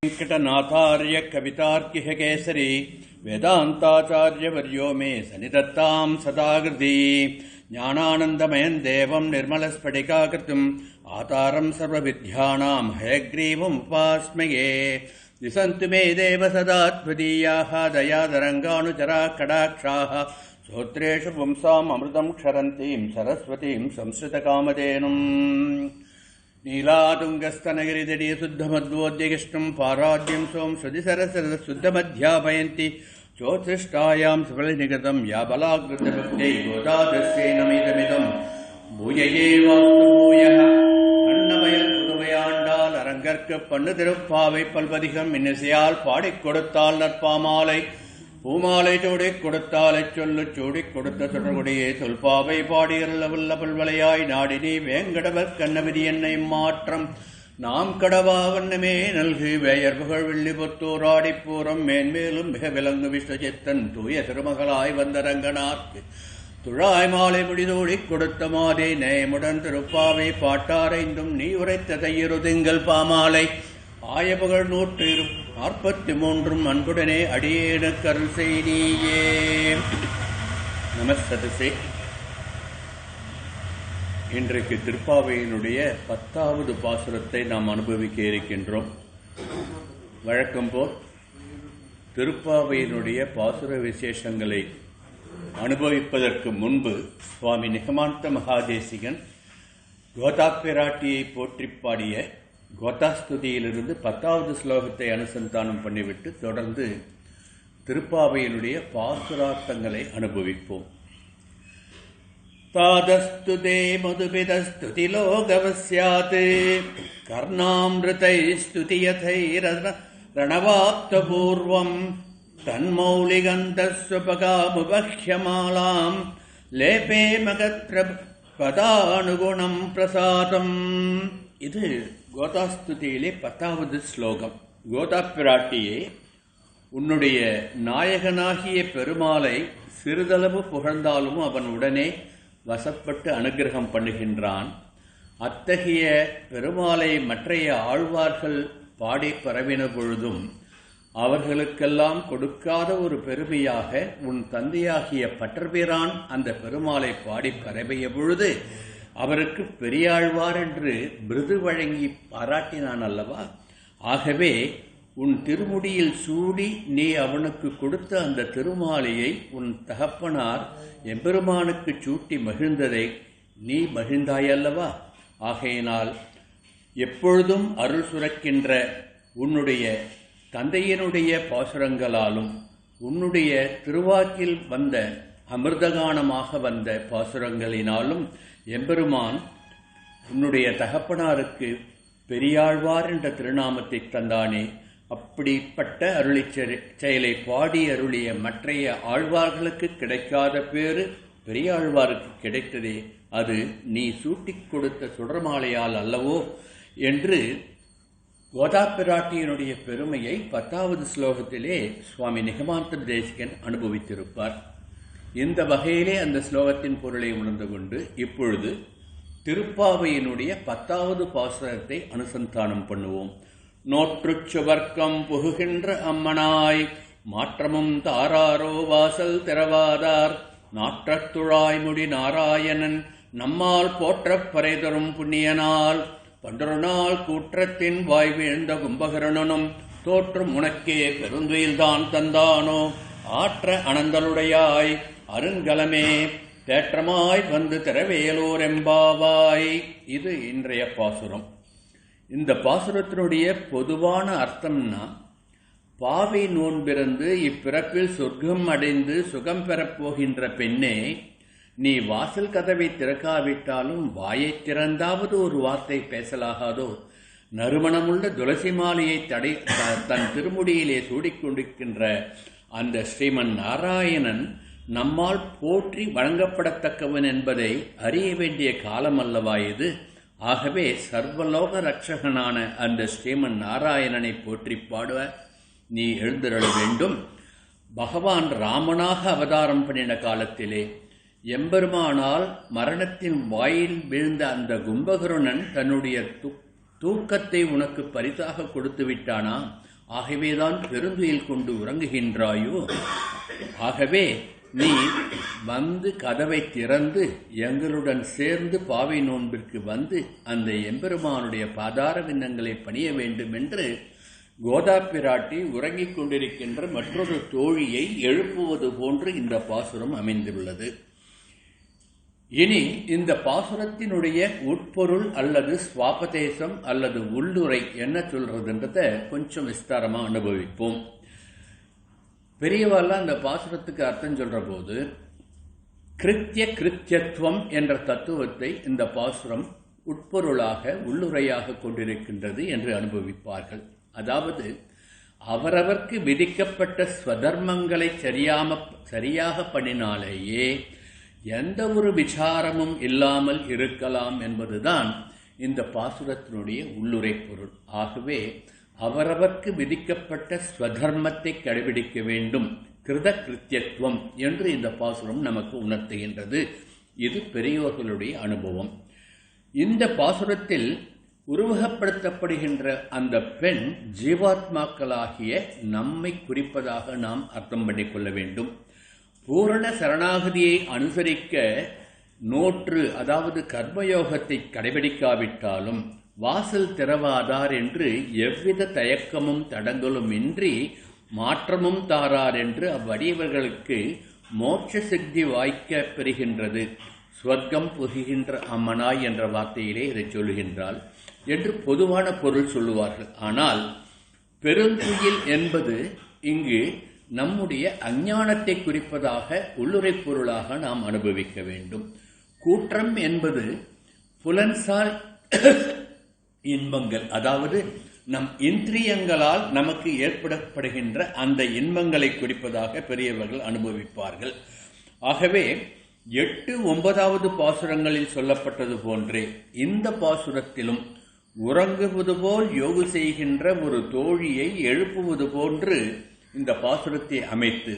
वेंकटनाथार्य कवितार्किह केसरी वेदांताचार्य वर्यो मे सनिधत्तां सदाकृति ज्ञानानंदमयं देवं निर्मलस्फटिकाकृतिम् आधारं सर्वविद्यानां हयग्रीवम् उपास्महे दिशन्तु मे देव सदा त्वदीयाः दयादरङ्गानुचरा कटाक्षाः श्रोत्रेषु पुंसाम् अमृतं क्षरन्तीं सरस्वतीं संस्कृतकामधेनुम् नीलातुङ्गस्तनगिरिदडीय शुद्धमद्वोद्यगिष्टम् पाराद्यं सोम श्रुतिसरसरशुद्धमध्यापयन्ति चोत्सृष्टायां सबलनिगतं या बलाकृतभक्त्यै गोदादस्यै नमिदमिदम् भूयये वास्तु भूयः அன்னமயல் புதுமையாண்டால் அரங்கற்கு பண்ணு திருப்பாவை பல்வதிகம் இன்னிசையால் பாடிக் கொடுத்தால் நற்பாமாலை பூமாலை சூடிக் கொடுத்தாலை சொல்லு சூடிக் கொடுத்த தொடர்புடையே சொல்பாவை பாடியல்ல பல்வலையாய் நாடினி வேங்கடவர் கண்ணவிதி என்னை மாற்றம் நாம் கடவா வண்ணமே நல்கு வேயர் புகழ் வெள்ளி புத்தூராடிப்பூரம் மேன்மேலும் மிக விலங்கு விஸ்வசித்தன் தூய திருமகளாய் வந்த ரங்கனார்க்கு துழாய் மாலை முடிதோடிக் கொடுத்த மாதே நேயமுடன் திருப்பாவை பாட்டாரைந்தும் நீ உரைத்த தையிரு திங்கள் பாமாலை ஆயபுகழ் 143 அன்புடனே அடியேனுக்கு அருள் செய்தியே. நமஸ்தே. இன்றைக்கு திருப்பாவையினுடைய 10வது பாசுரத்தை நாம் அனுபவிக்க இருக்கின்றோம். வழக்கம்போல் திருப்பாவையினுடைய பாசுர விசேஷங்களை அனுபவிப்பதற்கு முன்பு சுவாமி நிகமாந்த மகாதேசிகன் கோதாப்பிராட்டியை போற்றி பாடிய கோதாஸ்துதியிலிருந்து 10வது ஸ்லோகத்தை அனுசந்தானம் பண்ணிவிட்டு தொடர்ந்து திருப்பாவையினுடைய பாசுரார்த்தங்களை அனுபவிப்போம். தாதஸ்துதே மதுபிதஸ்துதி லோகவஸ்யாத் கர்ணாமிருதை ஸ்துதியதைரணவாப்தபூர்வம் தன்மௌலிகந்தஸ்வபகாமுபஹ்யமாலாம் லேபே மகத்ர பதானுகுணம் பிரசாதம். இது கோதாஸ்துதியிலே 10வது ஸ்லோகம். கோதா பிராட்டியே, உன்னுடைய நாயகனாகிய பெருமாளை சிறிதளவு புகழ்ந்தாலும் அவன் உடனே வசப்பட்டு அனுகிரகம் பண்ணுகின்றான். அத்தகைய பெருமாளை மற்றைய ஆழ்வார்கள் பாடி பரவின பொழுதும் அவர்களுக்கெல்லாம் கொடுக்காத ஒரு பெருமையாக உன் தந்தையாகிய பட்டர்பிரான் அந்த பெருமாளை பாடி பரவிய பொழுது அவருக்கு பெரியாழ்வார் என்று விருது வழங்கி பாராட்டினான் அல்லவா? ஆகவே உன் திருமுடியில் சூடி நீ அவனுக்கு கொடுத்த அந்த திருமாலையை உன் தகப்பனார் எம்பெருமானுக்கு சூட்டி மகிழ்ந்ததை நீ மகிழ்ந்தாயல்லவா? ஆகையினால் எப்பொழுதும் அருள் சுரக்கின்ற உன்னுடைய தந்தையினுடைய பாசுரங்களாலும் உன்னுடைய திருவாக்கில் வந்த அமிர்தகானமாக வந்த பாசுரங்களினாலும் எம்பெருமான் உன்னுடைய தகப்பனாருக்கு பெரியாழ்வார் என்ற திருநாமத்தை தந்தானே. அப்படிப்பட்ட அருளி செயலை பாடி அருளிய மற்றைய ஆழ்வார்களுக்கு கிடைக்காத பேரு பெரியாழ்வாருக்கு கிடைத்ததே, அது நீ சூட்டிக் கொடுத்த சுடர்மாலையால் அல்லவோ என்று கோதா பிராட்டியினுடைய பெருமையை 10வது ஸ்லோகத்திலே சுவாமி நிகமாந்த தேசிகன் அனுபவித்திருப்பார். இந்த வகையிலே அந்த ஸ்லோகத்தின் பொருளை உணர்ந்து கொண்டு இப்பொழுது திருப்பாவையினுடைய 10வது பாசுரத்தை அனுசந்தானம் பண்ணுவோம். நோற்றுச் சுவர்க்கம் புகுகின்ற அம்மனாய் மாற்றமும் தாராரோ வாசல் திறவாதார் நாற்றத்துழாய்முடி நாராயணன் நம்மால் போற்றப் பறைதரும் புண்ணியனால் பண்டொரு நாள் கூற்றத்தின் வாய் வீழ்ந்த கும்பகரணனும் தோற்றும் உனக்கே பெருந்துயில்தான் தந்தானோ ஆற்ற அனந்தலுடையாய் அருங்கலமே தேற்றமாய் வந்து திரவேலூர் எம்பாவாய். இது இன்றைய பாசுரம். இந்த பாசுரத்தினுடைய பொதுவான அர்த்தம்னா, பாவை நோன்பிறந்து இப்பிறப்பில் சொர்க்கம் அடைந்து சுகம் பெறப்போகின்ற பெண்ணே, நீ வாசல் கதவை திறக்காவிட்டாலும் வாயை திறந்தாவது ஒரு வார்த்தை பேசலாகாதோ? நறுமணமுள்ள துளசி மாலையை தன் திருமுடியிலே சூடிக்கொண்டிருக்கின்ற அந்த ஸ்ரீமன் நாராயணன் நம்மால் போற்றி வழங்கப்படத்தக்கவன் என்பதை அறிய வேண்டிய காலம் அல்லவா இது? ஆகவே சர்வலோக ரட்சகனான அந்த ஸ்ரீமன் நாராயணனை போற்றி பாடுவ நீ எழுந்திரள வேண்டும். பகவான் ராமனாக அவதாரம் பண்ணின காலத்திலே எம்பெருமானால் மரணத்தின் வாயில் வீழ்ந்த அந்த கும்பகருணன் தன்னுடைய தூக்கத்தை உனக்கு பரிசாக கொடுத்து விட்டானா? ஆகவேதான் பெருந்துயில் கொண்டு உறங்குகின்றாயோ? ஆகவே நீ வந்து கதவை திறந்து எங்களுடன் சேர்ந்து பாவை நோன்பிற்கு வந்து அந்த எம்பெருமானுடைய பாதார விண்ணங்களை பணிய வேண்டும் என்று கோதா பிராட்டி உறங்கிக் கொண்டிருக்கின்ற மற்றொரு தோழியை எழுப்புவது போன்று இந்த பாசுரம் அமைந்துள்ளது. இனி இந்த பாசுரத்தினுடைய உட்பொருள் அல்லது ஸ்வாபதேசம் அல்லது உள்ளுரை என்ன சொல்றதுன்றத கொஞ்சம் விஸ்தாரமா அனுபவிப்போம். பெரியவாள்லாம் அந்த பாசுரத்துக்கு அர்த்தம் சொல்ற போது கிருத்தியத்துவம் என்ற தத்துவத்தை இந்த பாசுரம் உட்பொருளாக உள்ளுரையாக கொண்டிருக்கின்றது என்று அனுபவிப்பார்கள். அதாவது அவரவர்க்கு விதிக்கப்பட்ட ஸ்வதர்மங்களை சரியாக பண்ணினாலேயே எந்த ஒரு விசாரமும் இல்லாமல் இருக்கலாம் என்பதுதான் இந்த பாசுரத்தினுடைய உள்ளுரை பொருள். ஆகவே அவரவர்க்கு விதிக்கப்பட்ட ஸ்வதர்மத்தை கடைபிடிக்க வேண்டும், கிருத்தியத்துவம் என்று இந்த பாசுரம் நமக்கு உணர்த்துகின்றது. இது பெரியோர்களுடைய அனுபவம். இந்த பாசுரத்தில் உருவகப்படுத்தப்படுகின்ற அந்த பெண் ஜீவாத்மாக்களாகிய நம்மை குறிப்பதாக நாம் அர்த்தம் பண்ணிக்கொள்ள வேண்டும். பூரண சரணாகதியை அனுசரிக்க நோற்று, அதாவது கர்மயோகத்தை கடைபிடிக்காவிட்டாலும் வாசல் திறவாதார் என்று எவ்வித தயக்கமும் தடங்களும் இன்றி மாற்றமும் தாரார் என்று அவ்வடியவர்களுக்கு மோட்ச சித்தி வாய்க்க பெறுகின்றது. ஸ்வர்க்கம் புகுகின்ற அம்மனாய் என்ற வார்த்தையிலே இதை சொல்லுகின்றாள் என்று பொதுவான பொருள் சொல்லுவார்கள். ஆனால் பெருந்துயில் என்பது இங்கு நம்முடைய அஞ்ஞானத்தை குறிப்பதாக உள்ளுரை பொருளாக நாம் அனுபவிக்க வேண்டும். கூற்றம் என்பது புலன்சார் இன்பங்கள், அதாவது நம் இந்திரியங்களால் நமக்கு ஏற்படப்படுகின்ற அந்த இன்பங்களை குறிப்பதாக பெரியவர்கள் அனுபவிப்பார்கள். ஆகவே 8, 9வது பாசுரங்களில் சொல்லப்பட்டது போன்றே இந்த பாசுரத்திலும் உறங்குவது போல் யோகு செய்கின்ற ஒரு தோழியை எழுப்புவது போன்று இந்த பாசுரத்தை அமைத்து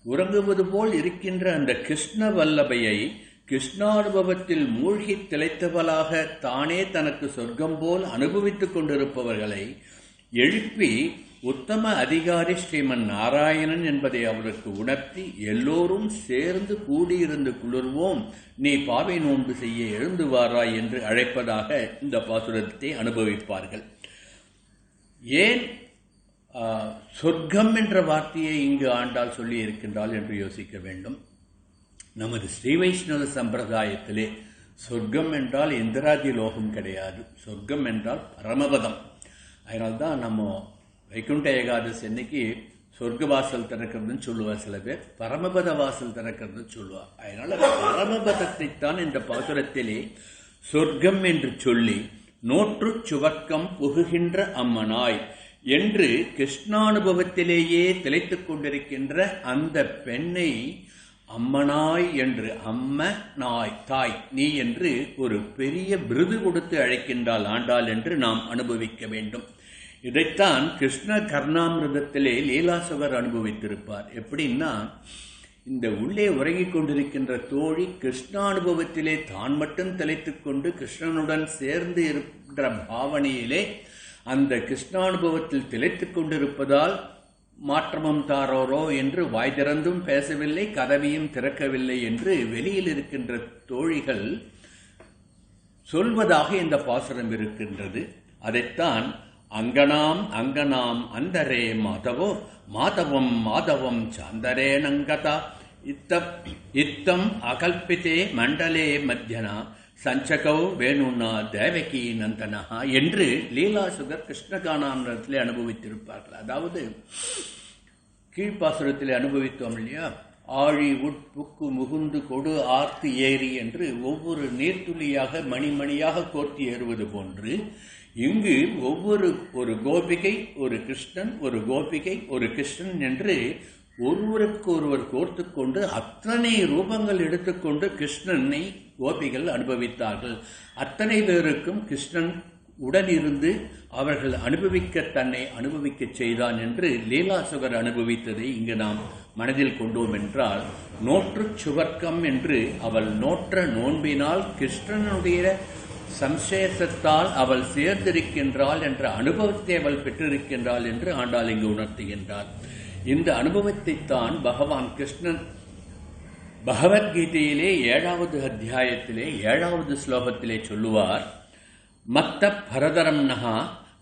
உறங்குவது போல் இருக்கின்ற அந்த கிருஷ்ண வல்லபையை கிருஷ்ணானுபவத்தில் மூழ்கி திளைத்தவளாக தானே தனக்கு சொர்க்கம் போல் அனுபவித்துக் கொண்டிருப்பவர்களை எழுப்பி உத்தம அதிகாரி ஸ்ரீமன் நாராயணன் என்பதை அவருக்கு உணர்த்தி எல்லோரும் சேர்ந்து கூடியிருந்து குளிர்வோம், நீ பாவை நோன்பு செய்ய எழுந்து வாராய் என்று அழைப்பதாக இந்த பாசுரத்தை அனுபவிப்பார்கள். ஏன் சொர்க்கம் என்ற வார்த்தையை இங்கு ஆண்டாள் சொல்லி இருக்கின்றாள் என்று யோசிக்க வேண்டும். நமது ஸ்ரீ வைஷ்ணவ சம்பிரதாயத்திலே சொர்க்கம் என்றால் இந்திராதி லோகம் கிடையாது, சொர்க்கம் என்றால் பரமபதம். அதனால்தான் நம்ம வைகுண்ட ஏகாதசி அன்னைக்கு சொர்க்க வாசல் திறக்கிறதுன்னு சொல்லுவா, சில பேர் பரமபத வாசல் திறக்கிறதுன்னு சொல்லுவா. அதனால பரமபதத்தை தான் இந்த பாசுரத்திலே சொர்க்கம் என்று சொல்லி நோற்று சுவர்க்கம் புகுகின்ற அம்மனாய் என்று கிருஷ்ணானுபவத்திலேயே திளைத்துக் கொண்டிருக்கின்ற அந்த பெண்ணை அம்மனாய் என்று, அம்மனாய் தாய் நீ என்று ஒரு பெரிய விருது கொடுத்து அழைக்கின்றாள் ஆண்டாள் என்று நாம் அனுபவிக்க வேண்டும். இதைத்தான் கிருஷ்ண கர்ணாமிரதத்திலே லீலாசுவர் அனுபவித்திருப்பார். எப்படின்னா, இந்த உள்ளே உறங்கிக் கொண்டிருக்கின்ற தோழி கிருஷ்ணானுபவத்திலே தான் மட்டும் திளைத்துக் கொண்டு கிருஷ்ணனுடன் சேர்ந்து இருக்கின்ற பாவனையிலே அந்த கிருஷ்ணானுபவத்தில் திளைத்துக் கொண்டிருப்பதால் மாற்றமும் தாரோரோ என்று வாய் திறந்தும் பேசவில்லை, கதவையும் திறக்கவில்லை என்று வெளியில் இருக்கின்ற தோழிகள் சொல்வதாக இந்த பாசுரம் இருக்கின்றது. அதைத்தான் அங்கனாம் அங்கனாம் அந்தரே மாதவோ மாதவம் மாதவம் சாந்தரே நங்கதா இத்தம் அகல்பிதே மண்டலே மத்தியனா சஞ்சகௌ வேணுனா தேவகி நந்தனா என்று லீலாசுகர் கிருஷ்ணகானாமிரத்திலே அனுபவித்திருப்பார்கள். அதாவது கீழ்ப்பாசுரத்திலே அனுபவித்தோம் இல்லையா, ஆழி உட்புக்கு முகுந்து கொடு ஆர்த்து ஏறி என்று ஒவ்வொரு நீர்த்துளியாக மணிமணியாக கோர்த்து ஏறுவது போன்று இங்கு ஒரு கோபிகை ஒரு கிருஷ்ணன், ஒரு கோபிகை ஒரு கிருஷ்ணன் என்று ஒருவருக்கு ஒருவர் கோர்த்து கொண்டு அத்தனை ரூபங்கள் எடுத்துக்கொண்டு கிருஷ்ணனை கோபிகள் அனுபவித்தார்கள். அத்தனை பேருக்கும் கிருஷ்ணன் உடனிருந்து அவர்கள் தன்னை அனுபவிக்க செய்தான் என்று லீலாசுகர் அனுபவித்ததை இங்கு நாம் மனதில் கொண்டோம் என்றால், நோற்று சுவர்க்கம் என்று அவள் நோற்ற நோன்பினால் கிருஷ்ணனுடைய சம்சேஷத்தால் அவள் சேர்ந்திருக்கின்றாள் என்ற அனுபவத்தை அவள் பெற்றிருக்கின்றாள் என்று ஆண்டாள் இங்கு உணர்த்துகின்றார். இந்த அனுபவத்தை தான் பகவான் கிருஷ்ணன் பகவத்கீதையிலே 7வது அத்தியாயத்திலே 7வது ஸ்லோகத்திலே சொல்லுவார். மத்த பரதரம் நகா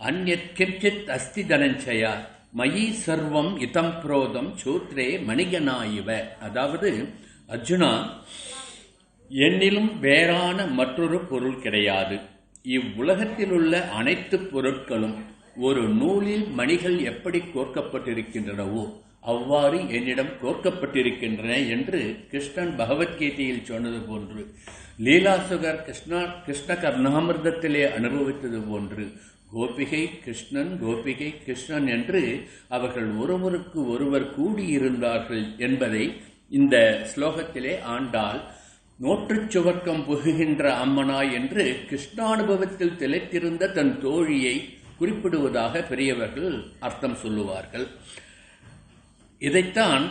அந்யத் கிஞ்சித் அஸ்தி தனஞ்சயா மயி சர்வம் இதம் புரோதம் சூத்ரே மணிகனாயிவ. அதாவது அர்ஜுனா, என்னிலும் வேறான மற்றொரு பொருள் கிடையாது. இவ்வுலகத்தில் உள்ள அனைத்து பொருட்களும் ஒரு நூலில் மணிகள் எப்படி கோர்க்கப்பட்டிருக்கின்றனவோ அவ்வாறு என்னிடம் கோர்க்கப்பட்டிருக்கின்றன என்று கிருஷ்ணன் பகவத்கீதையில் சொன்னது போன்று, லீலாசுகர் கிருஷ்ண கர்ணாமிர்தத்திலே அனுபவித்தது போன்று கோபிகை கிருஷ்ணன் கோபிகை கிருஷ்ணன் என்று அவர்கள் ஒருவருக்கு ஒருவர் கூடியிருந்தார்கள் என்பதை இந்த ஸ்லோகத்திலே ஆண்டாள் நோற்றுச் சுவர்க்கம் புகுகின்ற அம்மனாய் என்று கிருஷ்ணானுபவத்தில் திளைத்திருந்த தன் தோழியை குறிப்பிடுவதாக பெரியவர்கள் அர்த்தம் சொல்லுவார்கள். இதைத்தான்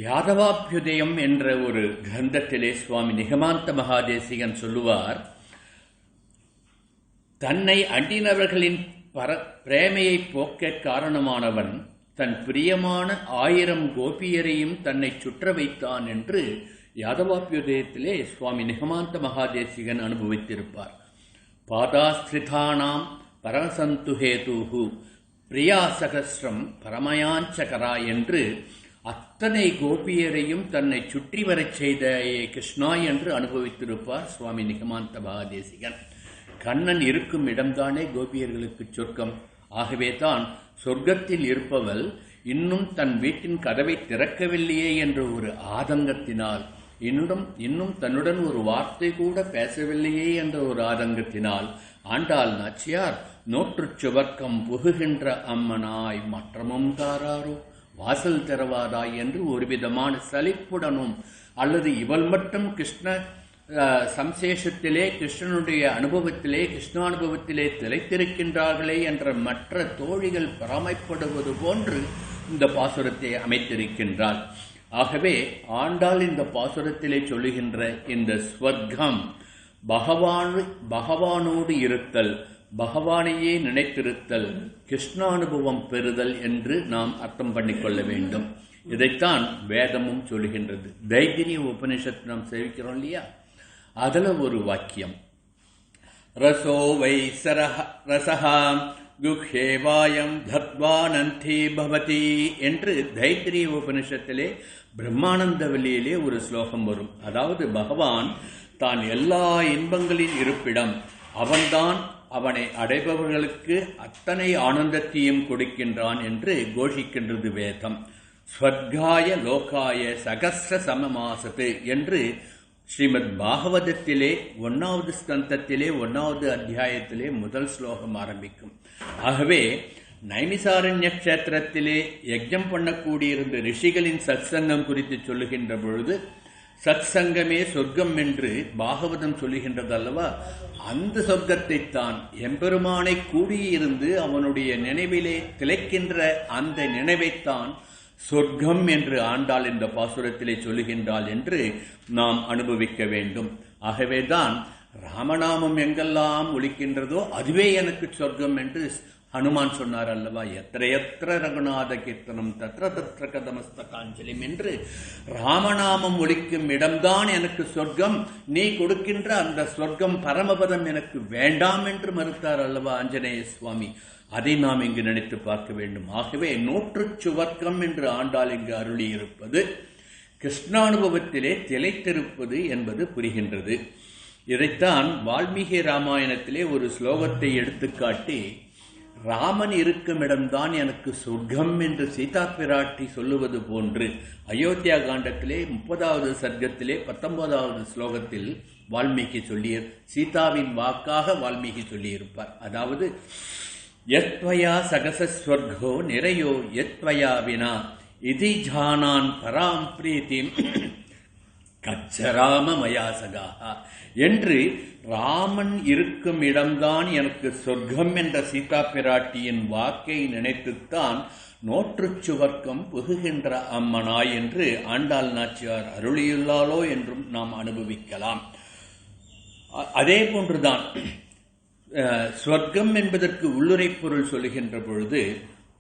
யாதவாபியுதயம் என்ற ஒரு கிரந்தத்திலே சுவாமி நிகமாந்த மகாதேசிகன் சொல்லுவார். தன்னை அண்டினவர்களின் பிரேமையை போக்க காரணமானவன் தன் பிரியமான 1000 கோபியரையும் தன்னை சுற்ற வைத்தான் என்று யாதவாபியுதயத்திலே சுவாமி நிகமாந்த மகாதேசிகன் அனுபவித்திருப்பார். பாதாஸ்திரிதானாம் பரமசந்து ஹேதுஹு பிரியாசகஸ்ரம் பரமயாஞ்சகரா என்று அத்தனை கோபியரையும் தன்னை சுற்றி வரச் செய்த கிருஷ்ணா என்று அனுபவித்திருப்பார் சுவாமி நிகமாந்த மகாதேசிகன். கண்ணன் இருக்கும் இடம்தானே கோபியர்களுக்கு சொர்க்கம். ஆகவே தான் சொர்க்கத்தில் இருப்பவள் இன்னும் தன் வீட்டின் கதவை திறக்கவில்லையே என்ற ஒரு ஆதங்கத்தினால், இன்னும் தன்னுடன் ஒரு வார்த்தை கூட பேசவில்லையே என்ற ஒரு ஆதங்கத்தினால் ஆண்டாள் நாச்சியார் நோற்றுச் சுவர்க்கம் புகுகின்ற அம்மனாய் மற்றமும் தாராரோ வாசல் திறவாதாய் என்று ஒரு விதமான சலிப்புடனும், அல்லது இவள் மட்டும் கிருஷ்ண சம்சேஷத்திலே கிருஷ்ணனுடைய அனுபவத்திலே கிருஷ்ணானுபவத்திலே திளைத்திருக்கின்றார்களே என்ற மற்ற தோழிகள் பராமைப்படுவது போன்று இந்த பாசுரத்தை அமைத்திருக்கின்றார். ஆகவே ஆண்டாள் இந்த பாசுரத்திலே சொல்லுகின்ற இந்த ஸ்வர்க்கம் பகவானோடு இருத்தல், பகவானையே நினைத்திருத்தல், கிருஷ்ணானுபவம் பெறுதல் என்று நாம் அர்த்தம் பண்ணிக்கொள்ள வேண்டும். இதைத்தான் வேதமும் சொல்லுகின்றது. தைத்திரிய உபனிஷத்து நாம் சேவிக்கிறோம் இல்லையா, அதுல ஒரு வாக்கியம் ரசோ வை ரசஹா குஹேவாயம் தத்வானந்தி பவதி என்று தைத்திரிய உபனிஷத்திலே பிரம்மானந்த வல்லியிலே ஒரு ஸ்லோகம் வரும். அதாவது பகவான் தான் எல்லா இன்பங்களின் இருப்பிடம், அவன்தான் அவனை அடைபவர்களுக்கு அத்தனை ஆனந்தத்தையும் கொடுக்கின்றான் என்று கோஷிக்கின்றது வேதம். ஸ்வர்காய லோகாய சகஸ்ர சமமாசத்து என்று ஸ்ரீமத் பாகவதத்திலே 1வது ஸ்கந்தத்திலே 1வது அத்தியாயத்திலே முதல் ஸ்லோகம் ஆரம்பிக்கும். ஆகவே நைமிசாரண்ய கஷேத்திரத்திலே யஜ்ஞம் பண்ணக்கூடியிருந்த ரிஷிகளின் சத்சங்கம் குறித்து சொல்லுகின்ற பொழுது சத்சங்கமே சொர்க்கம் என்று பாகவதம் சொல்லுகின்றது அல்லவா, அந்த சொர்க்கத்தை தான் எம்பெருமானை கூடியிருந்து அவனுடைய நினைவிலே திளைக்கின்ற அந்த நினைவைத்தான் சொர்க்கம் என்று ஆண்டாள் இந்த பாசுரத்திலே சொல்லுகின்றாள் என்று நாம் அனுபவிக்க வேண்டும். ஆகவேதான் ராமநாமம் எங்கெல்லாம் ஒலிக்கின்றதோ அதுவே எனக்கு சொர்க்கம் என்று ஹனுமான் சொன்னார் அல்லவா, எத்திர எத்திர ரகுநாத கீர்த்தனம் தத்ர தத்ர கதமஸ்தகாஞ்சலிம் என்று, ராமநாமம் ஒலிக்கும் இடம்தான் எனக்கு சொர்க்கம், நீ கொடுக்கின்ற அந்த சொர்க்கம் பரமபதம் எனக்கு வேண்டாம் என்று மறுத்தார் அல்லவா ஆஞ்சநேய சுவாமி. அதை நாம் இங்கு நினைத்து பார்க்க வேண்டும். ஆகவே நூற்றுச் சுவர்க்கம் என்று ஆண்டாள் இங்கு அருளியிருப்பது கிருஷ்ணானுபவத்திலே திளைத்திருப்பது என்பது புரிகின்றது. இதைத்தான் வால்மீகி ராமாயணத்திலே ஒரு ஸ்லோகத்தை எடுத்துக்காட்டி, ராமன் இருக்கும் இடம்தான் எனக்கு சொர்க்கம் என்று சீதா பிராட்டி சொல்லுவது போன்று அயோத்தியா காண்டத்திலே 30வது சர்க்கத்திலே 19வது ஸ்லோகத்தில் வால்மீகி சீதாவின் வாக்காக வால்மீகி சொல்லியிருப்பார். அதாவது யத்வயா சகசஸ்வர்கோ நிறையோ யத்வயா வினா இதி ஜானான் பராம் பிரீத்திம் கச்சராம மயாசகா என்று, ராமன் இருக்கும் இடம்தான் எனக்கு சொர்க்கம் என்ற சீதா பிராட்டியின் வாக்கை நினைத்துத்தான் நோற்றுச் சுவர்க்கம் புகுகின்ற அம்மனாய் என்று ஆண்டாள் நாச்சியார் அருளியுள்ளாளோ என்றும் நாம் அனுபவிக்கலாம். அதே போன்றுதான் சொர்க்கம் என்பதற்கு உள்ளுரை பொருள் சொல்லுகின்ற பொழுது,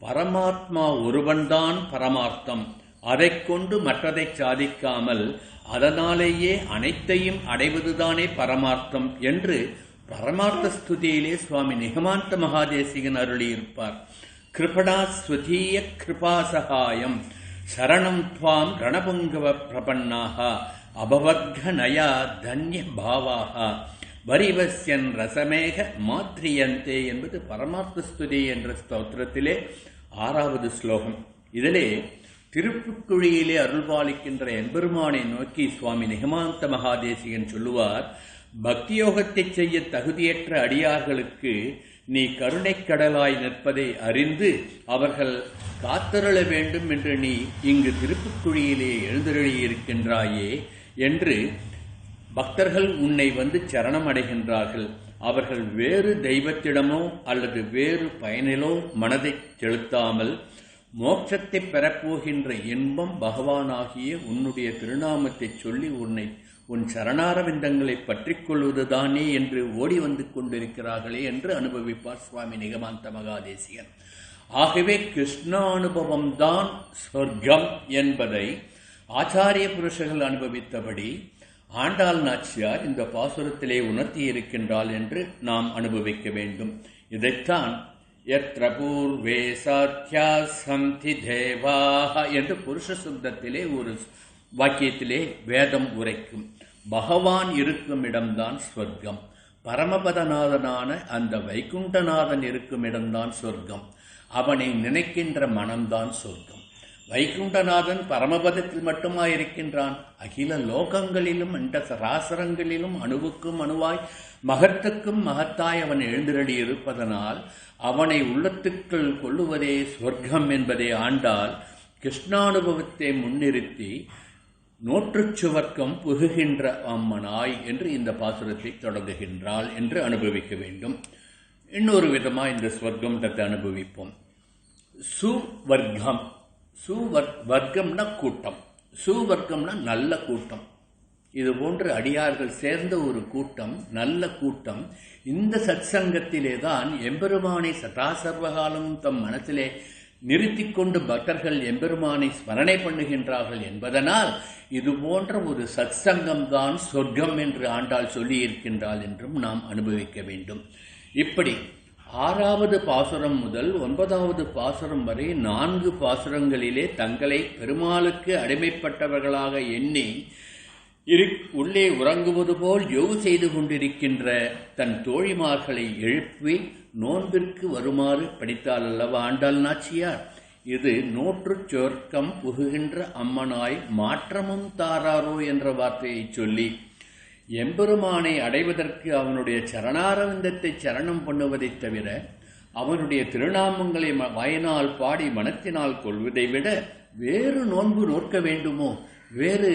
பரமாத்மா ஒருவன்தான் பரமார்த்தம், அதை கொண்டு மற்றதை சாதிக்காமல் அதனாலேயே அனைத்தையும் அடைவதுதானே பரமார்த்தம் என்று பரமார்த்த ஸ்துதியிலே சுவாமி நிகமாந்த மகாதேசிகன் அருளியிருப்பார். கிருபணா ஸ்வதீய கிருபாசகாயம் சரணம் துவாம் ரணபுங்கவ பிரபன்னாக அபவர்க நயா தன்ய பாவாக வரிவஸ்யன் ரசமேக மாத்ரியந்தே என்பது பரமார்த்த ஸ்துதி என்ற ஸ்தோத்திரத்திலே 6வது ஸ்லோகம். இதிலே திருப்புக்குழியிலே அருள்பாலிக்கின்ற எம்பெருமானை நோக்கி சுவாமி நிகமாந்த மகாதேசிகன் சொல்லுவார், பக்தியோகத்தை செய்ய தகுதியற்ற அடியார்களுக்கு நீ கருணைக் கடலாய் நிற்பதை அறிந்து அவர்கள் காத்தருள வேண்டும் என்று நீ இங்கு திருப்புக்குழியிலே எழுந்தருளியிருக்கின்றாயே என்று பக்தர்கள் உன்னை வந்து சரணம் அடைகின்றார்கள். அவர்கள் வேறு தெய்வத்திடமோ அல்லது வேறு பயனிலோ மனதை செலுத்தாமல் மோட்சத்தை பெறப்போகின்ற இன்பம் பகவானாகிய உன்னுடைய திருநாமத்தை சொல்லி உன் சரணாரவிந்தங்களை பற்றிக் கொள்வதுதானே என்று ஓடி வந்து கொண்டிருக்கிறார்களே என்று அனுபவிப்பார் சுவாமி நிகமாந்த மகாதேசிகன். ஆகவே கிருஷ்ணானுபவம்தான் சொர்க்கம் என்பதை ஆச்சாரிய புருஷர்கள் அனுபவித்தபடி ஆண்டாள் நாச்சியார் இந்த பாசுரத்திலே உணர்த்தி இருக்கின்றாள் என்று நாம் அனுபவிக்க வேண்டும். இதைத்தான் யத்ர பூர்வே சாத்யா சந்தி தேவாஹ என்று புருஷ சுத்தத்திலே ஒரு வாக்கியத்திலே வேதம் உரைக்கும். பகவான் இருக்கும் இடம்தான் சொர்க்கம், பரமபதநாதனான அந்த வைகுண்டநாதன் இருக்கும் இடம்தான் சொர்க்கம், அவனை நினைக்கின்ற மனம்தான் சொர்க்கம். வைகுண்டநாதன் பரமபதத்தில் மட்டுமா இருக்கின்றான், அகில லோகங்களிலும் இந்த சராசரங்களிலும் அணுவுக்கும் அணுவாய் மகத்துக்கும் மகத்தாய் அவன் எழுந்திரடி இருப்பதனால் அவனை உள்ளத்துக்குள் கொள்ளுவதே சொர்க்கம் என்பதை ஆண்டாள் கிருஷ்ணானுபவத்தை முன்னிறுத்தி நோற்றுச் சுவர்க்கம் புகுகின்ற அம்மனாய் என்று இந்த பாசுரத்தை தொடங்குகின்றாள் என்று அனுபவிக்க வேண்டும். இன்னொரு விதமாக இந்த ஸ்வர்க்கத்தை அனுபவிப்போம். சுவர்க்கம், வர்க்கம்னா கூட்டம், சுவர்க்கம்னா நல்ல கூட்டம். இது போன்று அடியார்கள் சேர்ந்த ஒரு கூட்டம், நல்ல கூட்டம். இந்த சத்சங்கத்திலே தான் எம்பெருமானை சதாசர்வகாலம் தம் மனத்திலே நிறுத்திக் கொண்டு பக்தர்கள் எம்பெருமானை ஸ்மரணை பண்ணுகின்றார்கள் என்பதனால் இது போன்ற ஒரு சத்சங்கம்தான் சொர்க்கம் என்று ஆண்டாள் சொல்லியிருக்கின்றாள் என்றும் நாம் அனுபவிக்க வேண்டும். இப்படி 6வது பாசுரம் முதல் 9வது பாசுரம் வரை 4 பாசுரங்களிலே தங்களை பெருமாளுக்கு அடிமைப்பட்டவர்களாக எண்ணி உள்ளே உறங்குவது போல் யோகு செய்து கொண்டிருக்கின்ற தன் தோழிமார்களை எழுப்பி நோன்பிற்கு வருமாறு படித்தாள் அல்லவா ஆண்டாள் நாச்சியார். இது நோற்றுச் சொர்க்கம் புகுகின்ற அம்மனாய் மாற்றமும் தாராரோ என்ற வார்த்தையை சொல்லி எம்பெருமானை அடைவதற்கு அவனுடைய சரணாரவிந்தத்தை சரணம் பண்ணுவதைத் தவிர அவனுடைய திருநாமங்களை வாயினால் பாடி மனத்தினால் கொள்வதை விட வேறு நோன்பு நோக்க வேண்டுமோ, வேறு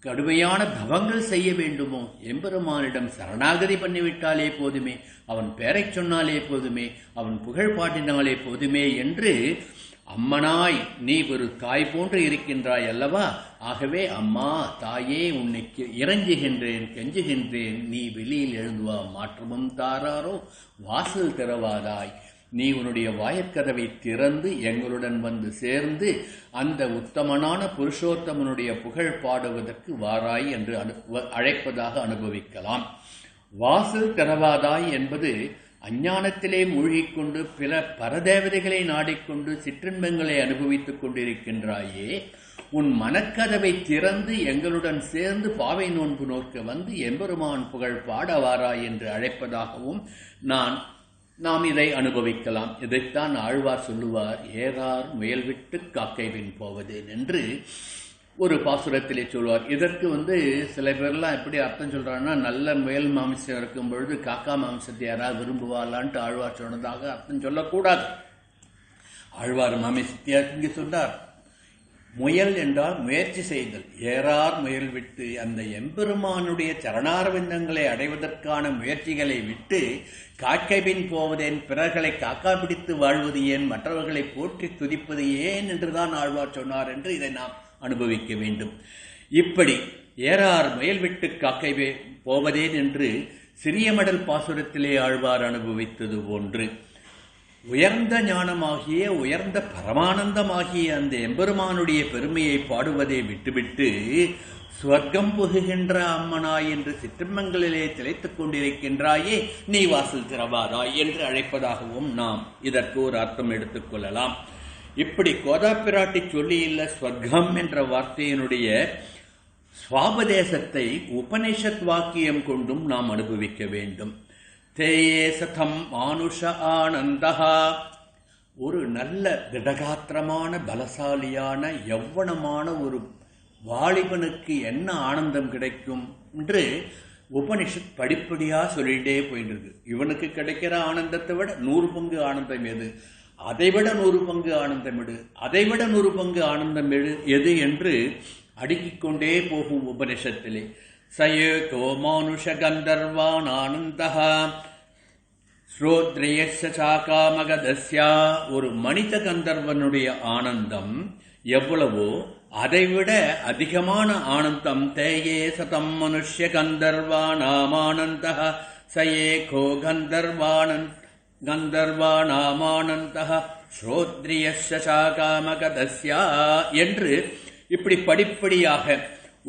கடுமையான தவங்கள் செய்ய வேண்டுமோ? எம்பெருமானிடம் சரணாகதி பண்ணிவிட்டாலே போதுமே, அவன் பெயரைச் சொன்னாலே போதுமே, அவன் புகழ் பாடினாலே போதுமே என்று அம்மனாய் நீ ஒரு தாய் போன்று இருக்கின்றாய் அல்லவா? ஆகவே அம்மா தாயே உன்னை இறஞ்சுகின்றேன், கெஞ்சுகின்றேன், நீ வெளியில் எழுந்துவா, மாற்றமும் தாராரோ வாசல் திறவாதாய், நீ உன்னுடைய வாயக்கதவை திறந்து எங்களுடன் வந்து சேர்ந்து அந்த உத்தமனான புருஷோத்தமனுடைய புகழ் பாடுவதற்கு வாராய் என்று அழைப்பதாக அனுபவிக்கலாம். வாசல் திறவாதாய் என்பது அஞ்ஞானத்திலே மூழ்கிக்கொண்டு பிற பரதேவதைகளை நாடிக்கொண்டு சிற்றின்பங்களை அனுபவித்துக் கொண்டிருக்கின்றாயே, உன் மனக்கதவை திறந்து எங்களுடன் சேர்ந்து பாவை நோன்பு நோக்க வந்து எம்பெருமான் புகழ் பாடவாராய் என்று அழைப்பதாகவும் நாம் இதை அனுபவிக்கலாம். இதைத்தான் ஆழ்வார் சொல்லுவார், ஏறார் முயல் விட்டு காக்கைவின் போவதேன் என்று ஒரு பாசுரத்திலே சொல்வார். இதற்கு சில பேர்லாம் எப்படி அர்த்தம் சொல்றாங்கன்னா, நல்ல முயல் மாமிசம் இருக்கும் பொழுது காக்கா மாமிசத்தை யாராவது விரும்புவாளான்ட்டு ஆழ்வார் சொன்னதாக அர்த்தம் சொல்லக்கூடாது. ஆழ்வார் மாமிசத்தை இங்கு சொன்னார். முயல் என்றால் முயற்சி செய்தல். ஏறார் முயல் விட்டு அந்த எம்பெருமானுடைய சரணாரவிந்தங்களை அடைவதற்கான முயற்சிகளை விட்டு காக்கைபின் போவதேன், பிறர்களை காக்கா பிடித்து வாழ்வது ஏன், மற்றவர்களை போற்றி துதிப்பது ஏன் என்றுதான் ஆழ்வார் சொன்னார் என்று இதை நாம் அனுபவிக்க வேண்டும். இப்படி ஏறார் முயல் விட்டு காக்கை போவதேன் என்று சிறிய மடல் பாசுரத்திலே ஆழ்வார் அனுபவித்தது போன்று உயர்ந்த ஞானமாகிய உயர்ந்த பரமானந்தமாகிய அந்த எம்பெருமானுடைய பெருமையை பாடுவதை விட்டுவிட்டு ஸ்வர்க்கம் புகுகின்ற அம்மனாய் என்று சிற்றின்பங்களிலே திளைத்துக் கொண்டிருக்கின்றாயே, நீ வாசல் திறவாராய் என்று அழைப்பதாகவும் நாம் இதற்கு ஒரு அர்த்தம் எடுத்துக் கொள்ளலாம். இப்படி கோதாப்பிராட்டி சொல்லியுள்ள ஸ்வர்க்கம் என்ற வார்த்தையினுடைய சுவாபதேசத்தை உபனிஷத் வாக்கியம் கொண்டும் நாம் அனுபவிக்க வேண்டும். தேயே சதம் மானுஷ ஆனந்தஹா, ஒரு நல்ல திடகாத்திரமான பலசாலியான யவ்வனமான ஒரு வாலிபனுக்கு என்ன ஆனந்தம் கிடைக்கும் என்று உபனிஷத் படிப்படியா சொல்லிட்டே போயிட்டு. இவனுக்கு கிடைக்கிற ஆனந்தத்தை விட 100 பங்கு ஆனந்தம் எது, அதைவிட 100 பங்கு ஆனந்தம் எடு, அதைவிட 100 பங்கு ஆனந்தம் எது என்று அடுக்கிக் கொண்டே போகும் உபனிஷத்திலே. சயேகோ மானுஷ கந்தர்வான் ஆனந்தஹ ஸ்ரோத்ரியஸ்ய சாகாமகதஸ்யா, ஒரு மனித கந்தர்வனுடைய ஆனந்தம் எவ்வளவோ அதைவிட அதிகமான ஆனந்தம் தேயே சதம் மனுஷ்ய கந்தர்வானாமானந்தஹ சயேகோ கந்தர்வானாமானந்தஹ ஸ்ரோத்ரியஸ்ய சாகாமகதஸ்யா என்று இப்படி படிப்படியாக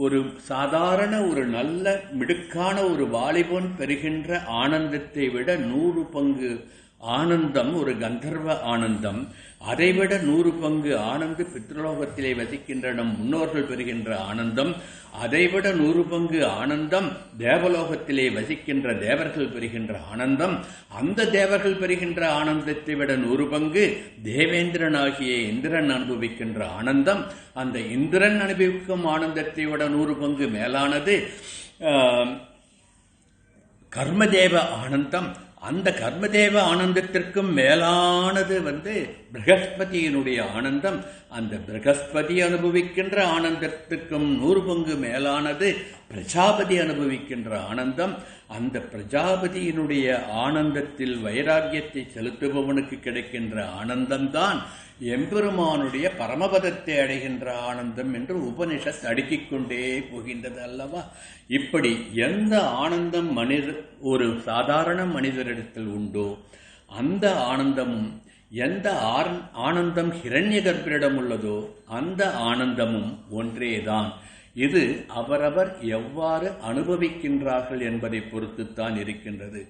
ஒரு சாதாரண ஒரு நல்ல மிடுக்கான ஒரு வாலிபன் பெறுகின்ற ஆனந்தத்தை விட 100 பங்கு ஆனந்தம் ஒரு கந்தர்வ ஆனந்தம், அதைவிட 100 பங்கு ஆனந்த பித்ருலோகத்திலே வசிக்கின்ற நம் முன்னோர்கள் பெறுகின்ற ஆனந்தம், அதைவிட 100 பங்கு ஆனந்தம் தேவலோகத்திலே வசிக்கின்ற தேவர்கள் பெறுகின்ற ஆனந்தம், அந்த தேவர்கள் பெறுகின்ற ஆனந்தத்தை விட 100 பங்கு தேவேந்திரனாகிய இந்திரன் அனுபவிக்கின்ற ஆனந்தம், அந்த இந்திரன் அனுபவிக்கும் ஆனந்தத்தை விட 100 பங்கு மேலானது கர்மதேவ ஆனந்தம், அந்த கர்மதேவ ஆனந்தத்திற்கும் மேலானது பிரகஸ்பதியினுடைய ஆனந்தம், அந்த பிரகஸ்பதி அனுபவிக்கின்ற ஆனந்தத்திற்கும் 100 பங்கு மேலானது பிரஜாபதி அனுபவிக்கின்ற ஆனந்தம், அந்த பிரஜாபதியினுடைய ஆனந்தத்தில் வைராக்கியத்தை செலுத்துபவனுக்கு கிடைக்கின்ற ஆனந்தம்தான் எம்பெருமானுடைய பரமபதத்தை அடைகின்ற ஆனந்தம் என்று உபனிஷத் அடுக்கிக் கொண்டே போகின்றது அல்லவா. இப்படி எந்த ஆனந்தம் ஒரு சாதாரண மனிதரிடத்தில் உண்டோ அந்த ஆனந்தமும், எந்த ஆனந்தம் ஹிரண்ய கர்ப்பரிடம் உள்ளதோ அந்த ஆனந்தமும் ஒன்றேதான். இது அவரவர் எவ்வாறு அனுபவிக்கின்றார்கள் என்பதை பொறுத்துத்தான் இருக்கின்றது.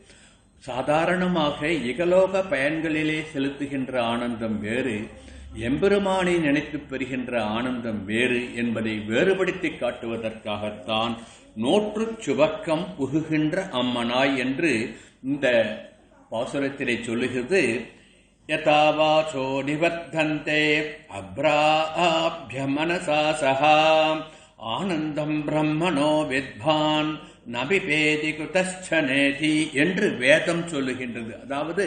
சாதாரணமாக இகலோக பயன்களிலே செலுத்துகின்ற ஆனந்தம் வேறு, எம்பெருமானை நினைத்து பெறுகின்ற ஆனந்தம் வேறு என்பதை வேறுபடுத்தி காட்டுவதற்காகத்தான் நோற்று சுவக்கம் புகுகின்ற அம்மனாய் என்று இந்த பாசுரத்திலே சொல்லுகிறது. யதாவாசோ நிவர்த்தந்தே அப்ராப்ய மனசா சஹா ஆனந்தம் பிரம்மணோ வித்வான் நபிபேதி குதச்சனேதி என்று வேதம் சொல்லுகின்றது. அதாவது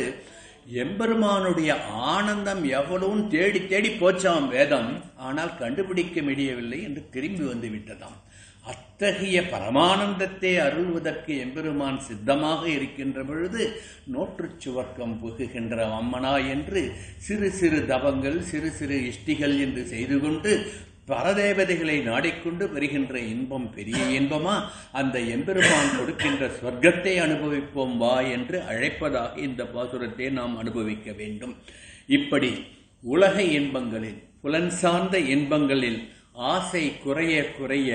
எம்பெருமானுடைய ஆனந்தம் எவ்வளவும் தேடி தேடி போச்சாம் வேதம், ஆனால் கண்டுபிடிக்க முடியவில்லை என்று திரும்பி வந்து விட்டதாம். அத்தகைய பரமானந்தத்தை அருள்வதற்கு எம்பெருமான் சித்தமாக இருக்கின்ற பொழுது நோற்றுச் சுவர்க்கம் புகுகின்ற அம்மனா என்று சிறு சிறு தவங்கள், சிறு சிறு இஷ்டிகள் என்று செய்து கொண்டு பரதேவதைகளை நாடிக்கொண்டு வருகின்ற இன்பம் பெரிய இன்பமா, அந்த எம்பெருமான் கொடுக்கின்ற சொர்க்கத்தை அனுபவிப்போம் வா என்று அழைப்பதாக இந்த பாசுரத்தை நாம் அனுபவிக்க வேண்டும். இப்படி உலக இன்பங்களில், புலன் சார்ந்த இன்பங்களில் ஆசை குறைய குறைய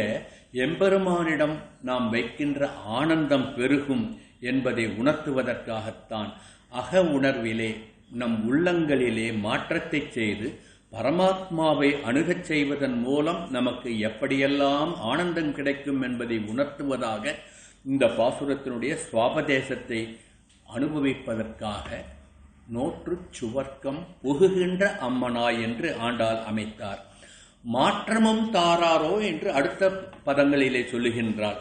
எம்பெருமானிடம் நாம் வைக்கின்ற ஆனந்தம் பெருகும் என்பதை உணர்த்துவதற்காகத்தான் அக உணர்விலே நம் உள்ளங்களிலே மாற்றத்தை செய்து பரமாத்மாவை அணுகச் செய்வதன் மூலம் நமக்கு எப்படியெல்லாம் ஆனந்தம் கிடைக்கும் என்பதை உணர்த்துவதாக இந்த பாசுரத்தினுடைய சுவாபதேசத்தை அனுபவிப்பதற்காக நோற்று சுவர்க்கம் புகுகின்ற அம்மனாய் என்று ஆண்டாள் அமைத்தார். மாற்றமும் தாராரோ என்று அடுத்த பதங்களிலே சொல்லுகின்றார்.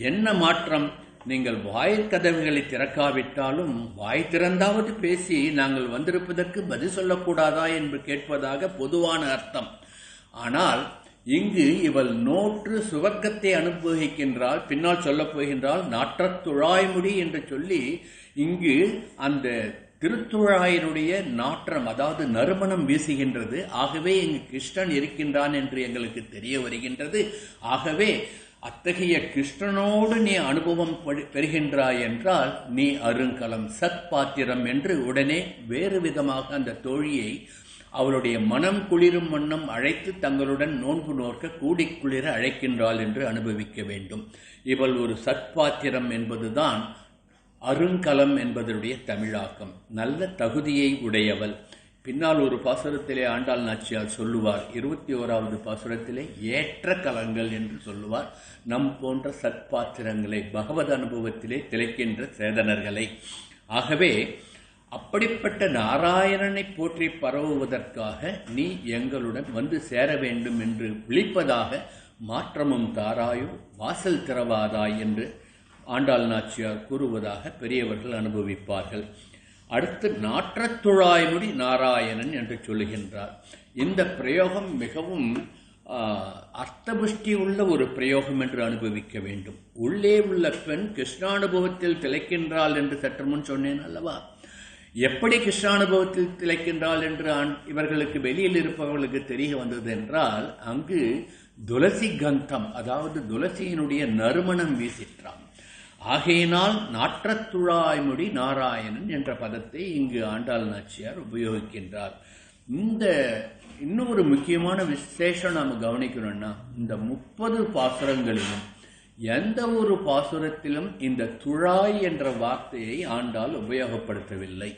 என்ன மாற்றம்? நீங்கள் வாய்க்கதவுகளை திறக்காவிட்டாலும் வாய் திறந்தாவது பேசி நாங்கள் வந்திருப்பதற்கு பதில் சொல்லக்கூடாதா என்று கேட்பதாக பொதுவான அர்த்தம். ஆனால் இங்கு இவள் நோற்று சுவர்க்கத்தை அனுபவிக்கின்றாள். பின்னால் சொல்லப் போகின்றால் நாற்றத்துழாய்முடி என்று சொல்லி இங்கு அந்த திருத்துழாயினுடைய நாற்றம், அதாவது நறுமணம் வீசுகின்றது. ஆகவே இங்கு கிருஷ்ணன் இருக்கின்றான் என்று எங்களுக்கு தெரிய வருகின்றது. ஆகவே அத்தகைய கிருஷ்ணனோடு நீ அனுபவம் பெறுகின்றாய் என்றால் நீ அருங்கலம் சத்பாத்திரம் என்று உடனே வேறு விதமாக அந்த தோழியை அவளுடைய மனம் குளிரும் வண்ணம் அழைத்து தங்களுடன் நோன்பு நோக்க கூடி குளிர அழைக்கின்றாள் என்று அனுபவிக்க வேண்டும். இவள் ஒரு சத்பாத்திரம் என்பதுதான் அருங்கலம் என்பதனுடைய தமிழாக்கம். நல்ல தகுதியை உடையவள். பின்னால் ஒரு பாசுரத்திலே ஆண்டாள் நாச்சியார் சொல்லுவார், 21வது பாசுரத்திலே ஏற்ற கலங்கள் என்று சொல்லுவார். நம் போன்ற சத்பாத்திரங்களை, பகவத் அனுபவத்திலே திளைக்கின்ற சேதனர்களை. ஆகவே அப்படிப்பட்ட நாராயணனை போற்றி பரவுவதற்காக நீ எங்களுடன் வந்து சேர வேண்டும் என்று விழிப்பதாக மாற்றமும் தாராயோ வாசல் திறவாதாய் என்று ஆண்டாள் நாச்சியார் கூறுவதாக பெரியவர்கள் அனுபவிப்பார்கள். அடுத்து நாற்றத்துழாய்முடி நாராயணன் என்று சொல்லுகின்றார். இந்த பிரயோகம் மிகவும் அர்த்தபுஷ்டி உள்ள ஒரு பிரயோகம் என்று அனுபவிக்க வேண்டும். உள்ளே உள்ள பெண் கிருஷ்ணானுபவத்தில் திளைக்கின்றாள் என்று சற்று முன் சொன்னேன் அல்லவா? எப்படி கிருஷ்ணானுபவத்தில் திளைக்கின்றாள் என்று இவர்களுக்கு வெளியில் இருப்பவர்களுக்கு தெரிய வந்தது என்றால், அங்கு துளசி கந்தம், அதாவது துளசியினுடைய நறுமணம் வீசிற்றான். ஆகையினால் நாற்றத்துழாய்முடி நாராயணன் என்ற பதத்தை இங்கு ஆண்டாள் நாச்சியார் உபயோகிக்கின்றார். இந்த இன்னொரு முக்கியமான விசேஷம் நாம் கவனிக்கணும்னா, இந்த 30 பாசுரங்களிலும் எந்த ஒரு பாசுரத்திலும் இந்த துழாய் என்ற வார்த்தையை ஆண்டாள் உபயோகப்படுத்தவில்லை.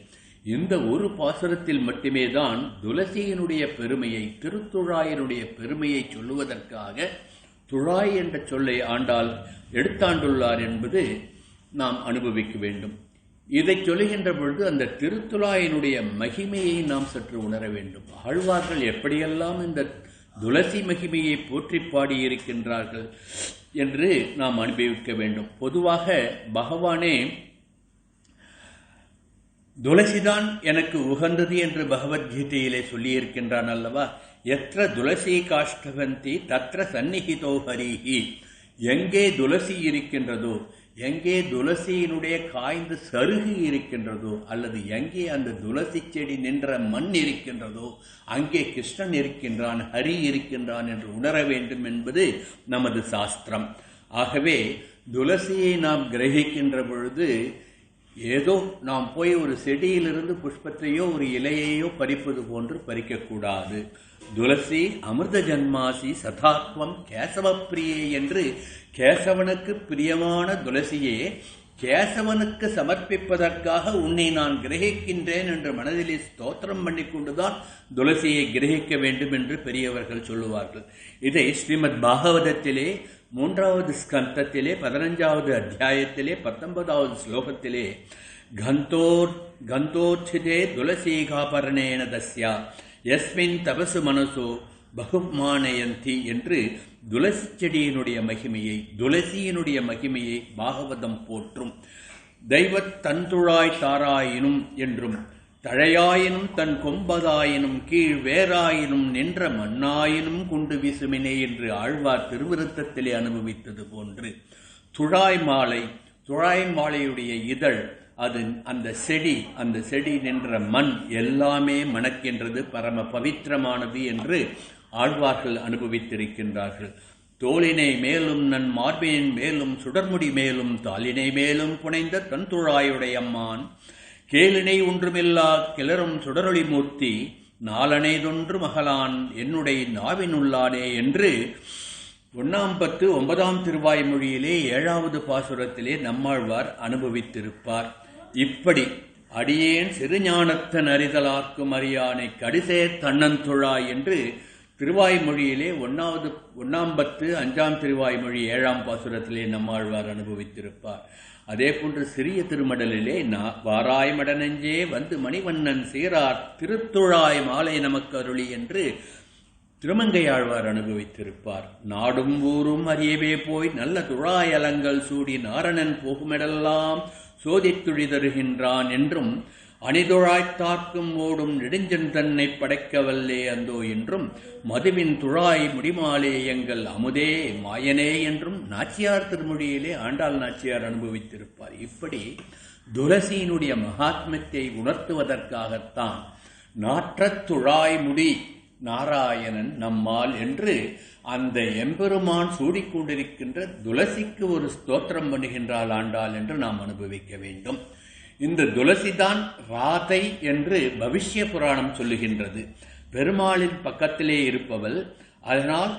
இந்த ஒரு பாசுரத்தில் மட்டுமே தான் துளசியினுடைய பெருமையை, திருத்துழாயினுடைய பெருமையை சொல்லுவதற்காக துழாய் என்ற சொல்லை ஆண்டாள் எடுத்தாண்டுள்ளார் என்பது நாம் அனுபவிக்க வேண்டும். இதை சொல்லுகின்ற பொழுது அந்த திருத்துழாயினுடைய மகிமையை நாம் சற்று உணர வேண்டும். ஆழ்வார்கள் எப்படியெல்லாம் இந்த துளசி மகிமையை போற்றி பாடியிருக்கின்றார்கள் என்று நாம் அனுபவிக்க வேண்டும். பொதுவாக பகவானே துளசிதான் எனக்கு உகந்தது என்று பகவத்கீதையிலே சொல்லியிருக்கின்றான் அல்லவா? எத்திர துளசி காஷ்டவந்தி தத்ர சந்நிஹிதோ ஹரிஹி. எங்கே துளசி இருக்கின்றதோ, எங்கே துளசியினுடைய காய்ந்து சருகு இருக்கின்றதோ, அல்லது எங்கே அந்த துளசி செடி நின்ற மண் இருக்கின்றதோ அங்கே கிருஷ்ணன் இருக்கின்றான், ஹரி இருக்கின்றான் என்று உணர வேண்டும் என்பது நமது சாஸ்திரம். ஆகவே துளசியை நாம் கிரகிக்கின்ற பொழுது ஏதோ நாம் போய் ஒரு செடியிலிருந்து புஷ்பத்தையோ ஒரு இலையையோ பறிப்பது போன்று பறிக்கக்கூடாது. துளசி அமிர்த ஜன்மாசி சதாத்வம் கேசவ பிரியே என்று கேசவனுக்கு பிரியமான துளசியே கேசவனுக்கு சமர்ப்பிப்பதற்காக உன்னை நான் கிரகிக்கின்றேன் என்று மனதிலே ஸ்தோத்திரம் பண்ணிக்கொண்டுதான் துளசியை கிரகிக்க வேண்டும் என்று பெரியவர்கள் சொல்லுவார்கள். இதை ஸ்ரீமத் பாகவதத்திலே 3வது ஸ்கந்தத்திலே 15வது அத்தியாயத்திலே 19வது ஸ்லோகத்திலே கந்தோர்ச்சிதே துளசீகாபரணேன தஸ்யா யஸ்மின் தபசு மனசோ பகுமானயந்தி என்று துளசி செடியினுடைய மகிமையை, துளசியினுடைய மகிமையை பாகவதம் போற்றும். தெய்வத் தந்துழாய் தாராயினும் என்றும் தழையாயினும் தன் கொம்பதாயினும் கீழ் வேறாயினும் நின்ற மண்ணாயினும் கொண்டு வீசுமினே என்று ஆழ்வார் திருவிருத்தத்திலே அனுபவித்தது போன்று துழாய் மாலையுடைய இதழ், அது அந்த செடி நின்ற மண் எல்லாமே மணக்கின்றது, பரம பவித்திரமானது என்று ஆழ்வார்கள் அனுபவித்திருக்கின்றார்கள். தோளினை மேலும் நன் மார்பின் மேலும் சுடர்முடி மேலும் தாளினை மேலும் புனைந்த தன்துழாயுடையம்மான் கேளினை ஒன்றுமில்லா கிளரும் சுடரொளி மூர்த்தி நாளனைதொன்று மகளான் என்னுடைய நாவினுள்ளானே என்று 9 திருவாய்மொழியிலே 7வது பாசுரத்திலே நம்மாழ்வார் அனுபவித்திருப்பார். இப்படி அடியேன் சிறுஞானத்தன் அறிதலார்க்கும் அறியானை கடிசே தன்னந்துழாய் என்று திருவாய்மொழியிலே 5 திருவாய்மொழி 7ஆம் பாசுரத்திலே நம்மாழ்வார் அனுபவித்திருப்பார். அதே போன்று சிறிய திருமடலிலே வாராய் மடநெஞ்சே வந்து மணிவண்ணன் சீரார் திருத்துழாய் மாலை நமக்கு அருளி என்று திருமங்கையாழ்வார் அனுபவித்திருப்பார். நாடும் ஊரும் அறியவே போய் நல்ல துழாயலங்கள் சூடி நாரணன் போகுமிடெல்லாம் சோதித்துழி தருகின்றான் என்றும் அணிதுழாய்த்தார்க்கும் ஓடும் நெடுஞ்சன் தன்னை படைக்கவல்லே அந்தோ என்றும் மதுவின் துழாய் முடிமாலே எங்கள் அமுதே மாயனே என்றும் நாச்சியார் திருமொழியிலே ஆண்டாள் நாச்சியார் அனுபவித்திருப்பார். இப்படி துளசியினுடைய மகாத்மத்தை உணர்த்துவதற்காகத்தான் நாற்றத் துழாய் முடி நாராயணன் நம்மால் என்று அந்த எம்பெருமான் சூடிக்கொண்டிருக்கின்ற துளசிக்கு ஒரு ஸ்தோத்திரம் பண்ணுகின்றாள் ஆண்டாள் என்று நாம் அனுபவிக்க வேண்டும். இந்த துளசிதான் ராதை என்று பவிஷ்ய புராணம் சொல்லுகின்றது. பெருமாளின் பக்கத்திலே இருப்பவள், அதனால்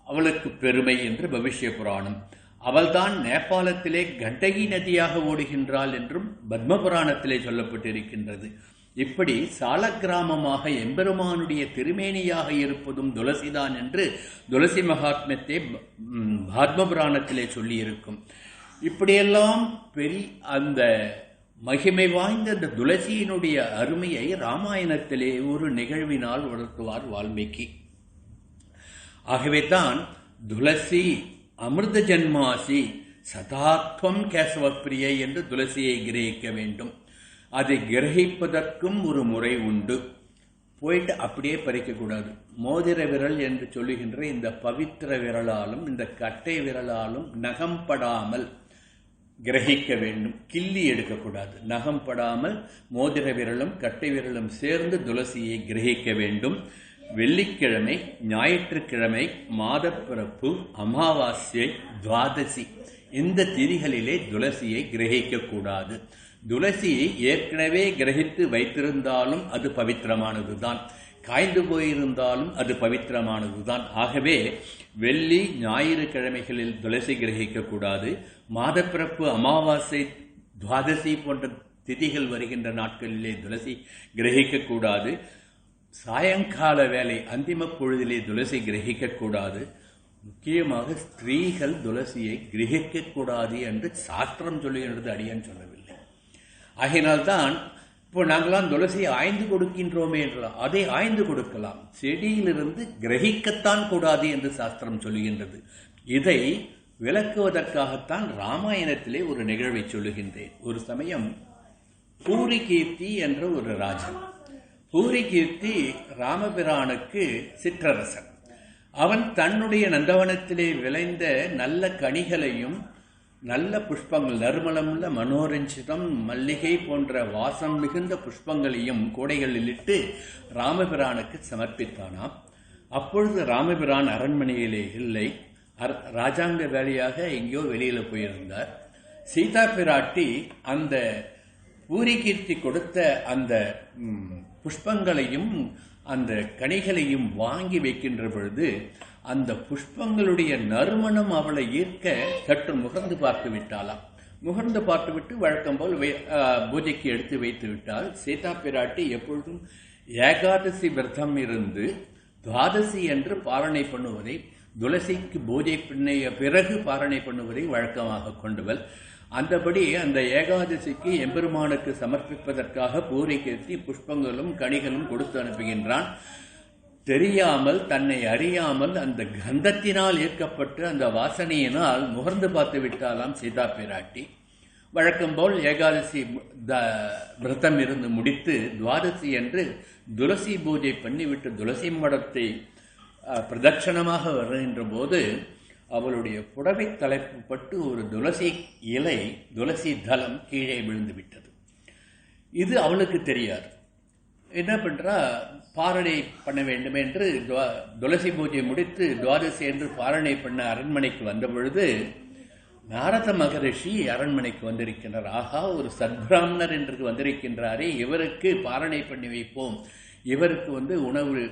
அவளுக்கு பெருமை என்று பவிஷ்ய புராணம். அவள்தான் நேபாளத்திலே கண்டகி நதியாக ஓடுகின்றாள் என்றும் பத்ம புராணத்திலே சொல்லப்பட்டிருக்கின்றது. இப்படி சால கிராமமாக எம்பெருமானுடைய திருமேனியாக இருப்பதும் துளசிதான் என்று துளசி மகாத்மத்தை பத்ம புராணத்திலே சொல்லியிருக்கும். இப்படியெல்லாம் அந்த மகிமை வாய்ந்த அந்த துளசியினுடைய அருமையை ராமாயணத்திலே ஒரு நிகழ்வினால் உணர்த்துவார் வால்மீகி. ஆகவே தான் துளசி அமிர்த ஜன்மாசி சதாத்வம் கேசவப்பிரியை என்று துளசியை கிரகிக்க வேண்டும். அதை கிரகிப்பதற்கும் ஒரு முறை உண்டு. போயிட்டு அப்படியே பறிக்கக்கூடாது. மோதிர விரல் என்று சொல்லுகின்ற இந்த பவித்திர விரலாலும் இந்த கட்டை விரலாலும் நகம் படாமல் கிரகிக்க வேண்டும். கிள்ளி எடுக்கக்கூடாது. நகம் படாமல் மோதிர விரலும் கட்டை விரலும் சேர்ந்து துளசியை கிரகிக்க வேண்டும். வெள்ளிக்கிழமை, ஞாயிற்றுக்கிழமை, மாதப்பிறப்பு, அமாவாஸ்யை, துவாதசி இந்த திதிகளிலே துளசியை கிரகிக்கக்கூடாது. துளசியை ஏற்கனவே கிரகித்து வைத்திருந்தாலும் அது பவித்திரமானதுதான், காய்ந்து போயிருந்தாலும் அது பவித்திரமானதுதான். ஆகவே வெள்ளி ஞாயிறு கிழமைகளில் துளசி கிரகிக்கக்கூடாது. மாதப்பிறப்பு, அமாவாசை, துவாதசி போன்ற திதிகள் வருகின்ற நாட்களிலே துளசி கிரகிக்கக்கூடாது. சாயங்கால வேலை அந்திம பொழுதிலே துளசி கிரகிக்கக்கூடாது. முக்கியமாக ஸ்திரீகள் துளசியை கிரகிக்கக்கூடாது என்று சாஸ்திரம் சொல்லுகின்றது, அடியான் சொல்லவில்லை. ஆகையினால்தான் இப்போ நாங்களாம் துளசியை ஆய்ந்து கொடுக்கின்றோமே என்றால் அதை ஆய்ந்து கொடுக்கலாம், செடியிலிருந்து கிரகிக்கத்தான் கூடாது என்று சாஸ்திரம் சொல்லுகின்றது. இதை விளக்குவதற்காகத்தான் ராமாயணத்திலே ஒரு நிகழ்வை சொல்லுகின்றேன். ஒரு சமயம் பூரிகீர்த்தி என்ற ஒரு ராஜன். பூரிகீர்த்தி ராமபிரானுக்கு சிற்றரசன். அவன் தன்னுடைய நந்தவனத்திலே விளைந்த நல்ல கனிகளையும் நல்ல புஷ்பங்கள், நறுமணமுள்ள மனோரஞ்சிதம், மல்லிகை போன்ற வாசம் மிகுந்த புஷ்பங்களையும் கூடைகளில் இட்டு ராமபிரானுக்கு சமர்ப்பித்தானாம். அப்பொழுது ராமபிரான் அரண்மனையிலே இல்லை, ராஜாங்க வேலையாக எங்கேயோ வெளியில போயிருந்தார். சீதா பிராட்டி அந்த பூரிகீர்த்தி கொடுத்த அந்த புஷ்பங்களையும் அந்த கனிகளையும் வாங்கி வைக்கின்ற பொழுது அந்த புஷ்பங்களுடைய நறுமணம் அவளை ஈர்க்க சற்று முகர்ந்து பார்த்து விட்டாளாம். முகர்ந்து பார்த்துவிட்டு வழக்கம் போல் பூஜைக்கு எடுத்து வைத்து விட்டால். சீதா பிராட்டி எப்பொழுதும் ஏகாதசி விரதம் இருந்து துவாதசி என்று பாரணை பண்ணுவதை, துளசிக்கு பூஜை பின்னைய பிறகு பாரணை பண்ணுவதை வழக்கமாக கொண்டவள். அந்தபடி அந்த ஏகாதசிக்கு எம்பெருமானுக்கு சமர்ப்பிப்பதற்காக பூரிகீர்த்தி புஷ்பங்களும் கனிகளும் கொடுத்து அனுப்புகின்றான். தெரியாமல், தன்னை அறியாமல் அந்த கந்தத்தினால் ஈர்க்கப்பட்டு அந்த வாசனையினால் முகர்ந்து பார்த்து விட்டாலாம் சீதா பிராட்டி. வழக்கம் போல் ஏகாதசி விரதம் இருந்து முடித்து துவாதசி என்று துளசி பூஜை பண்ணிவிட்டு துளசி மடத்தை பிரதட்சணமாக வருகின்ற போது அவளுடைய புடவை தலைப்பு பட்டு ஒரு துளசி இலை, துளசி தலம் கீழே விழுந்து விட்டது. இது அவளுக்கு தெரியாது. என்ன பண்றா, பாரணை பண்ண வேண்டும் என்று துளசி பூஜை முடித்து துவாதசி என்று பாரணை பண்ண அரண்மனைக்கு வந்த பொழுது நாரத மகரிஷி அரண்மனைக்கு வந்திருக்கின்றார். ஆகா, ஒரு சத்பிராமணர் என்று வந்திருக்கின்றாரே, இவருக்கு பாரணை பண்ணி வைப்போம், இவருக்கு உணவு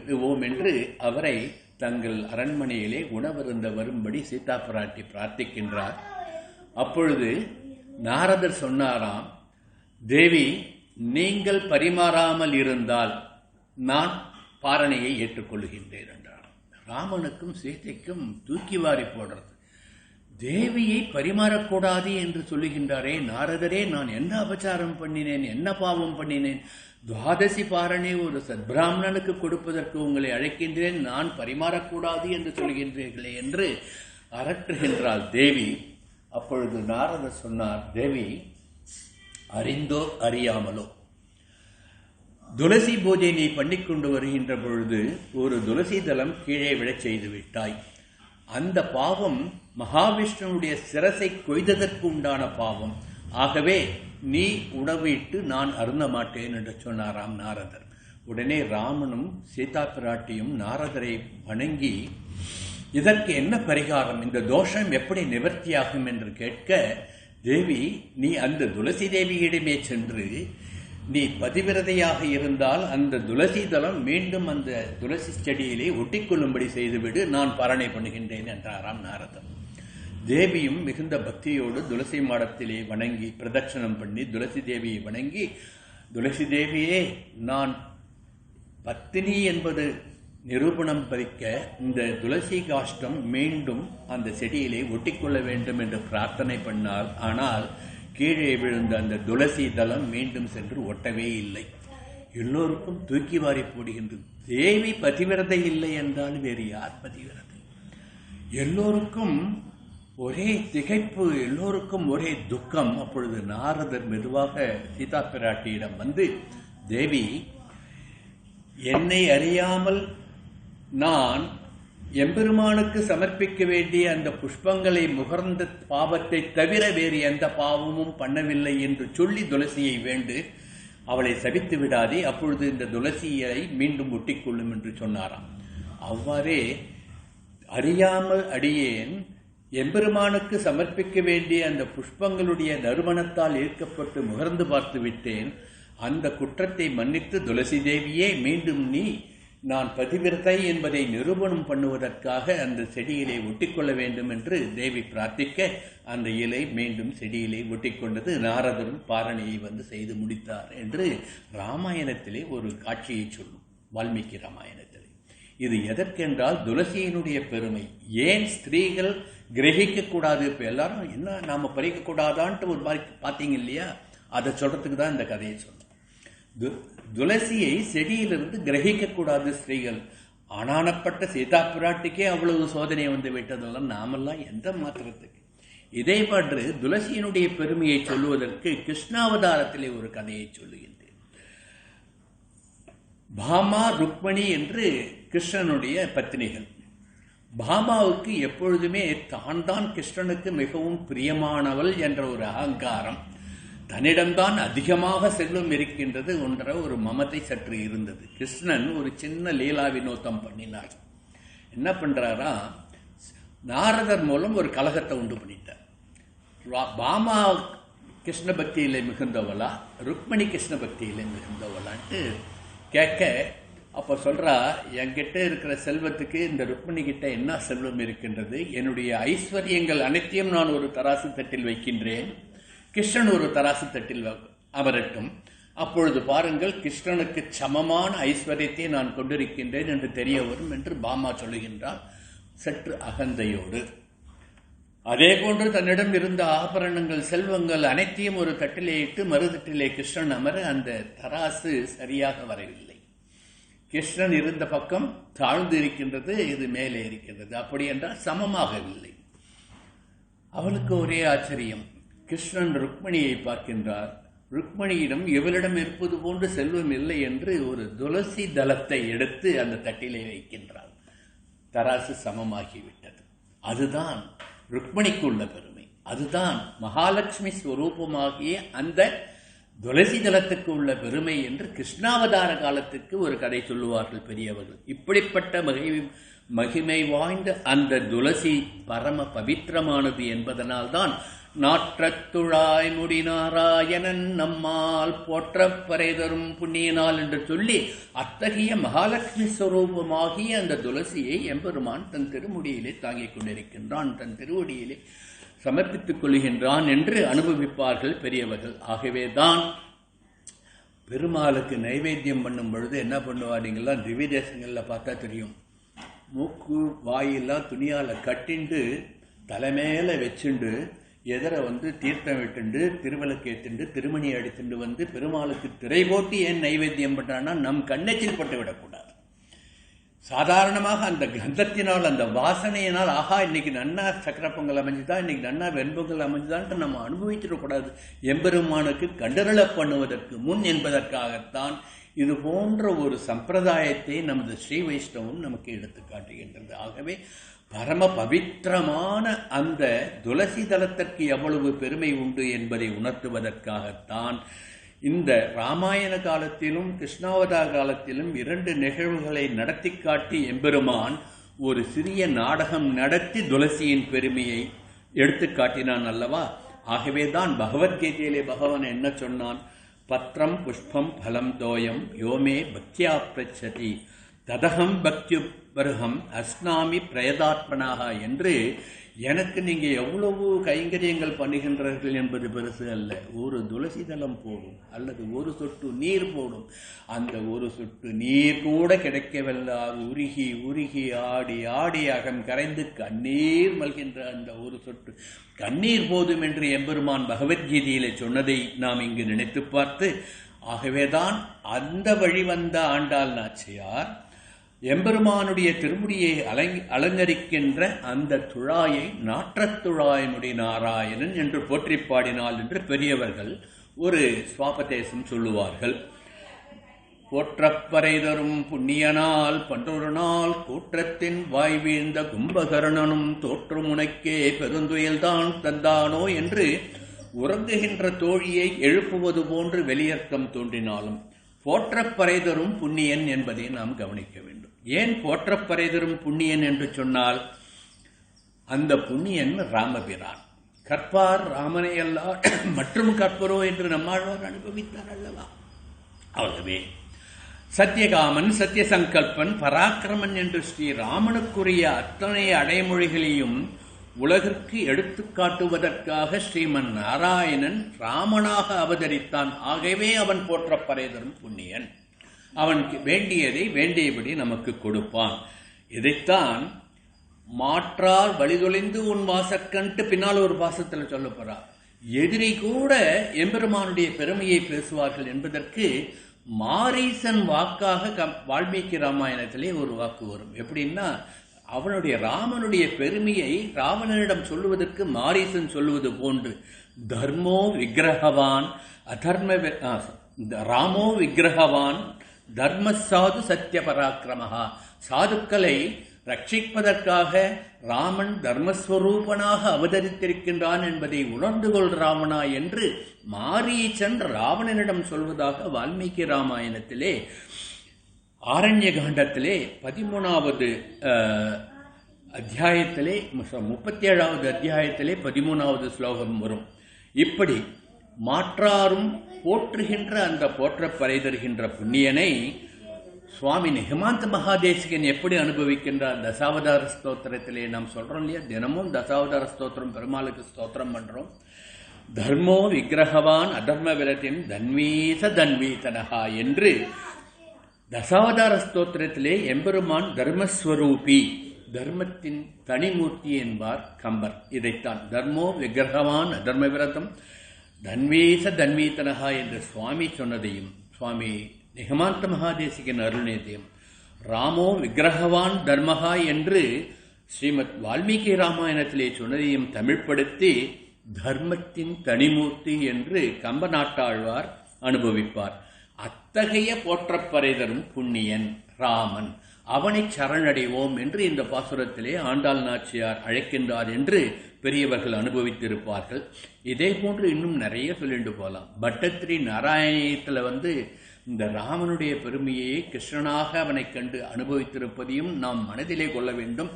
என்று அவரை தங்கள் அரண்மனையிலே உணவருந்த வரும்படி சீதா பிராட்டி பிரார்த்திக்கின்றார். அப்பொழுது நாரதர் சொன்னாராம், தேவி, நீங்கள் பரிமாறாமல் இருந்தால் நான் பாரணையை ஏற்றுக்கொள்கின்றேன் என்றார். ராமனுக்கும் சீதைக்கும் தூக்கி வாரி போடுறது. தேவியை பரிமாறக்கூடாது என்று சொல்லுகின்றாரே நாரதரே, நான் என்ன அபச்சாரம் பண்ணினேன், என்ன பாவம் பண்ணினேன்? துவாதசி பாரணை ஒரு சத்பிராமணனுக்கு கொடுப்பதற்கு உங்களை அழைக்கின்றேன், நான் பரிமாறக்கூடாது என்று சொல்கின்றீர்களே என்று அரற்றுகின்றாள் தேவி. அப்பொழுது நாரதர் சொன்னார், தேவி, அறிந்தோ அறியாமலோ துளசி பூஜை நீ பண்ணிக்கொண்டு வருகின்ற பொழுது ஒரு துளசி தளம் கீழே விழச் செய்து விட்டாய். அந்த பாவம் மகாவிஷ்ணுவுடைய சிரசை கொய்ததற்கு உண்டான பாவம். ஆகவே நீ உணவிட்டு நான் அருந்த மாட்டேன் என்று சொன்னாராம் நாரதர். உடனே ராமனும் சீதா பிராட்டியும் நாரதரை வணங்கி, இதற்கு என்ன பரிகாரம், இந்த தோஷம் எப்படி நிவர்த்தியாகும் என்று கேட்க, தேவி, நீ அந்த துளசி தேவியிடமே சென்று நீ பதிவிரதையாக இருந்தால் அந்த துளசி தளம் மீண்டும் அந்த துளசி செடியிலே ஒட்டிக்கொள்ளும்படி செய்துவிடு, நான் பாரணை பண்ணுகின்றேன் என்றாராம் நாரதர். தேவியும் மிகுந்த பக்தியோடு துளசி மாடத்திலே வணங்கி பிரதட்சணம் பண்ணி துளசி தேவியை வணங்கி, துளசி தேவியே, நான் பத்தினி என்பது நிரூபணம் பதிக்க இந்த துளசி காஷ்டம் மீண்டும் அந்த செடியிலே ஒட்டிக்கொள்ள வேண்டும் என்று பிரார்த்தனை பண்ணால், ஆனால் கீழே விழுந்த அந்த துளசி தளம் மீண்டும் சென்று ஒட்டவே இல்லை. எல்லோருக்கும் தூக்கி வாரி போடுகின்றது. தேவி பதிவிரதை இல்லை என்றால் வேறு யார் பதிவிரதை? எல்லோருக்கும் ஒரே திகைப்பு, எல்லோருக்கும் ஒரே துக்கம். அப்பொழுது நாரதர் மெதுவாக சீதா பிராட்டியிடம் வந்து, தேவி, என்னை அறியாமல் நான் எம்பெருமானுக்கு சமர்ப்பிக்க வேண்டிய அந்த புஷ்பங்களை முகர்ந்த பாவத்தை தவிர வேறு எந்த பாவமும் பண்ணவில்லை என்று சொல்லி துளசியை வேண்டு அவளை சபித்து விடாதே, அப்பொழுது இந்த துளசியை மீண்டும் ஒட்டிக்கொள்ளும் என்று சொன்னாராம். அவ்வாறே அறியாமல் அடியேன் எம்பெருமானுக்கு சமர்ப்பிக்க வேண்டிய அந்த புஷ்பங்களுடைய நறுமணத்தால் ஈர்க்கப்பட்டு முகர்ந்து பார்த்து விட்டேன். அந்த குற்றத்தை மன்னித்து துளசி தேவியே, மீண்டும் நீ நான் பதிவிரதை என்பதை நிரூபணம் பண்ணுவதற்காக அந்த செடியிலே ஒட்டிக்கொள்ள வேண்டும் என்று தேவி பிரார்த்திக்க, அந்த இலை மீண்டும் செடியிலே ஒட்டிக்கொண்டது. நாரதரும் பாரணையை செய்து முடித்தார் என்று ராமாயணத்திலே ஒரு காட்சியை சொல்லும், வால்மீகி ராமாயணத்திலே. இது எதற்கென்றால் துளசியினுடைய பெருமை. ஏன் ஸ்திரீகள் கிரகிக்க கூடாது? இப்ப எல்லாரும் என்ன நாம பறிக்க கூடாதான்ட்டு ஒரு மாதிரி பார்த்தீங்க இல்லையா, அதை சொல்றதுக்கு தான் இந்த கதையை சொன்னோம். துளசியை செடியிலிருந்து கிரகிக்க கூடாது ஸ்திரீகள். ஆனானப்பட்ட சீதா பிராட்டிக்கே அவ்வளவு சோதனை விட்டதெல்லாம் நாமெல்லாம் எந்த மாத்திரத்துக்கு? இதே போன்று துளசியினுடைய பெருமையை சொல்லுவதற்கு கிருஷ்ணாவதாரத்திலே ஒரு கதையை சொல்லுகின்றேன். பாமா ருக்மணி என்று கிருஷ்ணனுடைய பத்னிகள். பாமாவுக்கு எப்பொழுதுமே தான் கிருஷ்ணனுக்கு மிகவும் பிரியமானவள் என்ற ஒரு அகங்காரம், தன்னிடம்தான் அதிகமாக செல்வம் இருக்கின்றது என்ற ஒரு மமதை சற்று இருந்தது. கிருஷ்ணன் ஒரு சின்ன லீலா வினோதம் பண்ணினார். என்ன பண்றாரா, நாரதர் மூலம் ஒரு கலகத்தை உண்டு பண்ணிட்டார். பாமா கிருஷ்ண பக்தியிலே மிகுந்தவளா, ருக்மணி கிருஷ்ண பக்தியிலே மிகுந்தவளான்ட்டு கேட்க, அப்ப சொல்றா, என்கிட்ட இருக்கிற செல்வத்துக்கு இந்த ருக்மணி கிட்ட என்ன செல்வம் இருக்கின்றது? என்னுடைய ஐஸ்வர்யங்கள் அனைத்தையும் நான் ஒரு தராசு தட்டில் வைக்கின்றேன், கிருஷ்ணன் ஒரு தராசு தட்டில் அமரட்டும். அப்பொழுது பாருங்கள், கிருஷ்ணனுக்கு சமமான ஐஸ்வர்யத்தை நான் கொண்டிருக்கின்றேன் என்று தெரிய வரும் என்று பாமா சொல்லுகின்றார் சற்று அகந்தையோடு. அதே போன்று தன்னிடம் இருந்த ஆபரணங்கள் செல்வங்கள் அனைத்தையும் ஒரு தட்டிலே இட்டு மறுதட்டிலே கிருஷ்ணன் அமர அந்த தராசு சரியாக வரவில்லை. கிருஷ்ணன் இருந்த பக்கம் தாழ்ந்து இருக்கின்றது, இது மேலே இருக்கின்றது. அப்படி என்றால் சமமாகவில்லை. அவளுக்கு ஒரே ஆச்சரியம். கிருஷ்ணன் ருக்மணியை பார்க்கின்றார். ருக்மணியிடம் இவளிடம் இருப்பது போன்று செல்வம் இல்லை என்று ஒரு துளசி தளத்தை எடுத்து அந்த தட்டிலே வைக்கின்றார். தராசு சமமாகிவிட்டது. அதுதான் ருக்மணிக்கு உள்ள பெருமை. அதுதான் மகாலட்சுமி ஸ்வரூபமாகிய அந்த துளசி தலத்துக்கு உள்ள பெருமை என்று கிருஷ்ணாவதார காலத்துக்கு ஒரு கதை சொல்லுவார்கள் பெரியவர்கள். இப்படிப்பட்ட மகிமை வாய்ந்த அந்த துளசி பரம பவித்திரமானது என்பதனால்தான் நாற்றத்துழாய் முடி நாராயணன் நம்மால் போற்றப்பறை தரும் புண்ணியனால் என்று சொல்லி அத்தகைய மகாலட்சுமி ஸ்வரூபமாகிய அந்த துளசியை எம்பெருமான் தன் திருமுடியிலே தாங்கிக் கொண்டிருக்கின்றான், தன் திருவடியிலே சமர்ப்பித்துக் கொள்கின்றான் என்று அனுபவிப்பார்கள் பெரியவர்கள். ஆகவேதான் பெருமாளுக்கு நைவேத்தியம் பண்ணும் பொழுது என்ன பண்ணுவாருங்களா, திவ்ய தேசங்களில் பார்த்தா தெரியும், மூக்கு வாயெல்லாம் துணியால் கட்டிண்டு தலைமையில வச்சுண்டு எதிர தீர்த்தம் விட்டுண்டு திருவிளக்கேத்துண்டு திருமணி அடித்துண்டு பெருமாளுக்கு திரை போட்டு ஏன் நைவேத்தியம் பண்றான்னா நம் கண்ணெச்சில் பட்டு விடக்கூடாது. சாதாரணமாக அந்த கந்தத்தினால் அந்த வாசனையினால் ஆஹா இன்னைக்கு நன்னா சக்கர பொங்கல் அமைஞ்சுதான், இன்னைக்கு நன்னா வெண்பொங்கல் அமைஞ்சுதான் நம்ம அனுபவிச்சிடக்கூடாது. எம்பெருமானுக்கு கண்டரள பண்ணுவதற்கு முன் என்பதற்காகத்தான் இது போன்ற ஒரு சம்பிரதாயத்தை நமது ஸ்ரீ வைஷ்ணவம் நமக்கு எடுத்து காட்டுகின்றது. ஆகவே பரம பவித்திரமான அந்த துளசி தலத்திற்கு எவ்வளவு பெருமை உண்டு என்பதை உணர்த்துவதற்காகத்தான் இந்த ராமாயண காலத்திலும் கிருஷ்ணாவதார காலத்திலும் 2 நிகழ்வுகளை நடத்தி காட்டி எம்பெருமான் ஒரு சிறிய நாடகம் நடத்தி துளசியின் பெருமையை எடுத்து காட்டினான் அல்லவா. ஆகவேதான் பகவத்கீதையிலே பகவான் என்ன சொன்னான், பத்ரம் புஷ்பம் பலம் தோயம் யோமே பக்தியா பிரச்சதி ததகம் பக்தி பருகம் அஸ்னாமி பிரயதாத்மனாக என்று எனக்கு நீங்க எவ்வளவு கைங்கரியங்கள் பண்ணுகின்றீர்கள் என்பது பெருசு அல்ல. ஒரு துளசி தலம் போடும் அல்லது ஒரு சொட்டு நீர் போடும், அந்த ஒரு சொட்டு நீர் கூட கிடைக்கவில்லை, உருகி உருகி ஆடி ஆடி அகம் கரைந்து கண்ணீர் மல்கின்ற அந்த ஒரு சொட்டு கண்ணீர் போதும் என்று எம்பெருமான் பகவத்கீதையிலே சொன்னதை நாம் இங்கு நினைத்து பார்த்து, ஆகவேதான் அந்த வழி வந்த ஆண்டாள் நாச்சியார் எம்பெருமானுடைய திருமுடியை அலங்கரிக்கின்ற அந்த துழாயை நாற்றத்துழாயினுடைய நாராயணன் என்று போற்றி பாடினாள் என்று பெரியவர்கள் ஒரு சுவாபதேசம் சொல்லுவார்கள். போற்றப்பறை தரும் புண்ணியனால் பன்றொரு நாள் கூற்றத்தின் வாய் வீழ்ந்த கும்பகர்ணனும் தோற்று முனைக்கே பெருந்துயல்தான் தந்தானோ என்று உறங்குகின்ற தோழியை எழுப்புவது போன்று வெளியர்த்தம் தோன்றினாலும் போற்றப்பறை தரும் புண்ணியன் என்பதை நாம் கவனிக்க வேண்டும். ஏன் போற்றப்பறை தரும் புண்ணியன் என்று சொன்னால், அந்த புண்ணியன் ராமபிரான் கற்பார் ராமனை அல்லா மற்றும் கற்பரோ என்று நம்மாழ்வார் அனுபவித்தார் அல்லவா. ஆகவே சத்தியகாமன் சத்தியசங்கல்பன் பராக்கிரமன் என்று ஸ்ரீராமனுக்குரிய அத்தனை அடைமொழிகளையும் உலகிற்கு எடுத்து காட்டுவதற்காக ஸ்ரீமன் நாராயணன் ராமனாக அவதரித்தான். ஆகவே அவன் போற்றப்பறை தரும் புண்ணியன், அவன் வேண்டியதை வேண்டியபடி நமக்கு கொடுப்பான். இதைத்தான் மாற்றார் வழிதொலைந்து உன் வாசக்கன்ட்டு பின்னால் ஒரு பாசத்தில் சொல்ல போறார். எதிரி கூட எம்பெருமானுடைய பெருமையை பேசுவார்கள் என்பதற்கு மாரீசன் வாக்காக வால்மீகி ராமாயணத்திலே ஒரு வாக்கு வரும். எப்படின்னா, அவனுடைய ராமனுடைய பெருமையை ராவணனிடம் சொல்லுவதற்கு மாரீசன் சொல்லுவது போன்று தர்மோ விக்கிரகவான் ராமோ விக்கிரகவான் தர்மசாது சத்திய பராக்கிரமஹா, சாதுக்களை ரட்சிப்பதற்காக ராமன் தர்மஸ்வரூபனாக அவதரித்திருக்கின்றான் என்பதை உணர்ந்து கொள் ராவணா என்று மாரீசன் ராவணனிடம் சொல்வதாக வால்மீகி ராமாயணத்திலே ஆரண்ய காண்டத்திலே 13வது அத்தியாயத்திலே 37வது அத்தியாயத்திலே 13வது ஸ்லோகம் வரும். இப்படி மாற்றாரும் போற்றுகின்ற அந்த போற்றப்பறை தருகின்ற புண்ணியனை சுவாமி நிகமாந்த மகாதேசிகன் எப்படி அனுபவிக்கின்றார் தசாவதார ஸ்தோத்திரத்திலே நாம் சொல்றோம் இல்லையா, தினமும் தசாவதார ஸ்தோத்திரம் பெருமாளுக்கு ஸ்தோத்திரம் பண்றோம். தர்மோ விக்கிரகவான் அதர்ம விரத்தின் தன்வீச தன்வீதனஹா என்று தசாவதார ஸ்தோத்திரத்திலே எம்பெருமான் தர்மஸ்வரூபி, தர்மத்தின் தனிமூர்த்தி என்பார் கம்பர். இதைத்தான் தர்மோ விக்கிரகவான் அதர்ம விரதம் தன்வீச தன்வீதனஹா என்று சுவாமி சொன்னதையும் சுவாமி நிகமாந்த மகாதேசிகன் அருள்நேதையும் ராமோ விக்கிரகவான் தர்மஹா என்று ஸ்ரீமத் வால்மீகி ராமாயணத்திலே சொன்னதையும் தமிழ்படுத்தி தர்மத்தின் தனிமூர்த்தி என்று கம்ப நாட்டாழ்வார் அனுபவிப்பார். அத்தகைய போற்றப்பறை தரும் புண்ணியன் ராமன். அவனை சரணடைவோம் என்று இந்த பாசுரத்திலே ஆண்டாள் நாச்சியார் அழைக்கின்றார் என்று பெரியவர்கள் அனுபவித்திருப்பார்கள். இதே போன்று இன்னும் நிறைய சொல்லிட்டு போகலாம். பட்டத்திரி நாராயணத்தில் இந்த ராமனுடைய பெருமையை கிருஷ்ணனாக அவனை கண்டு அனுபவித்திருப்பதையும் நாம் மனதிலே கொள்ள வேண்டும்.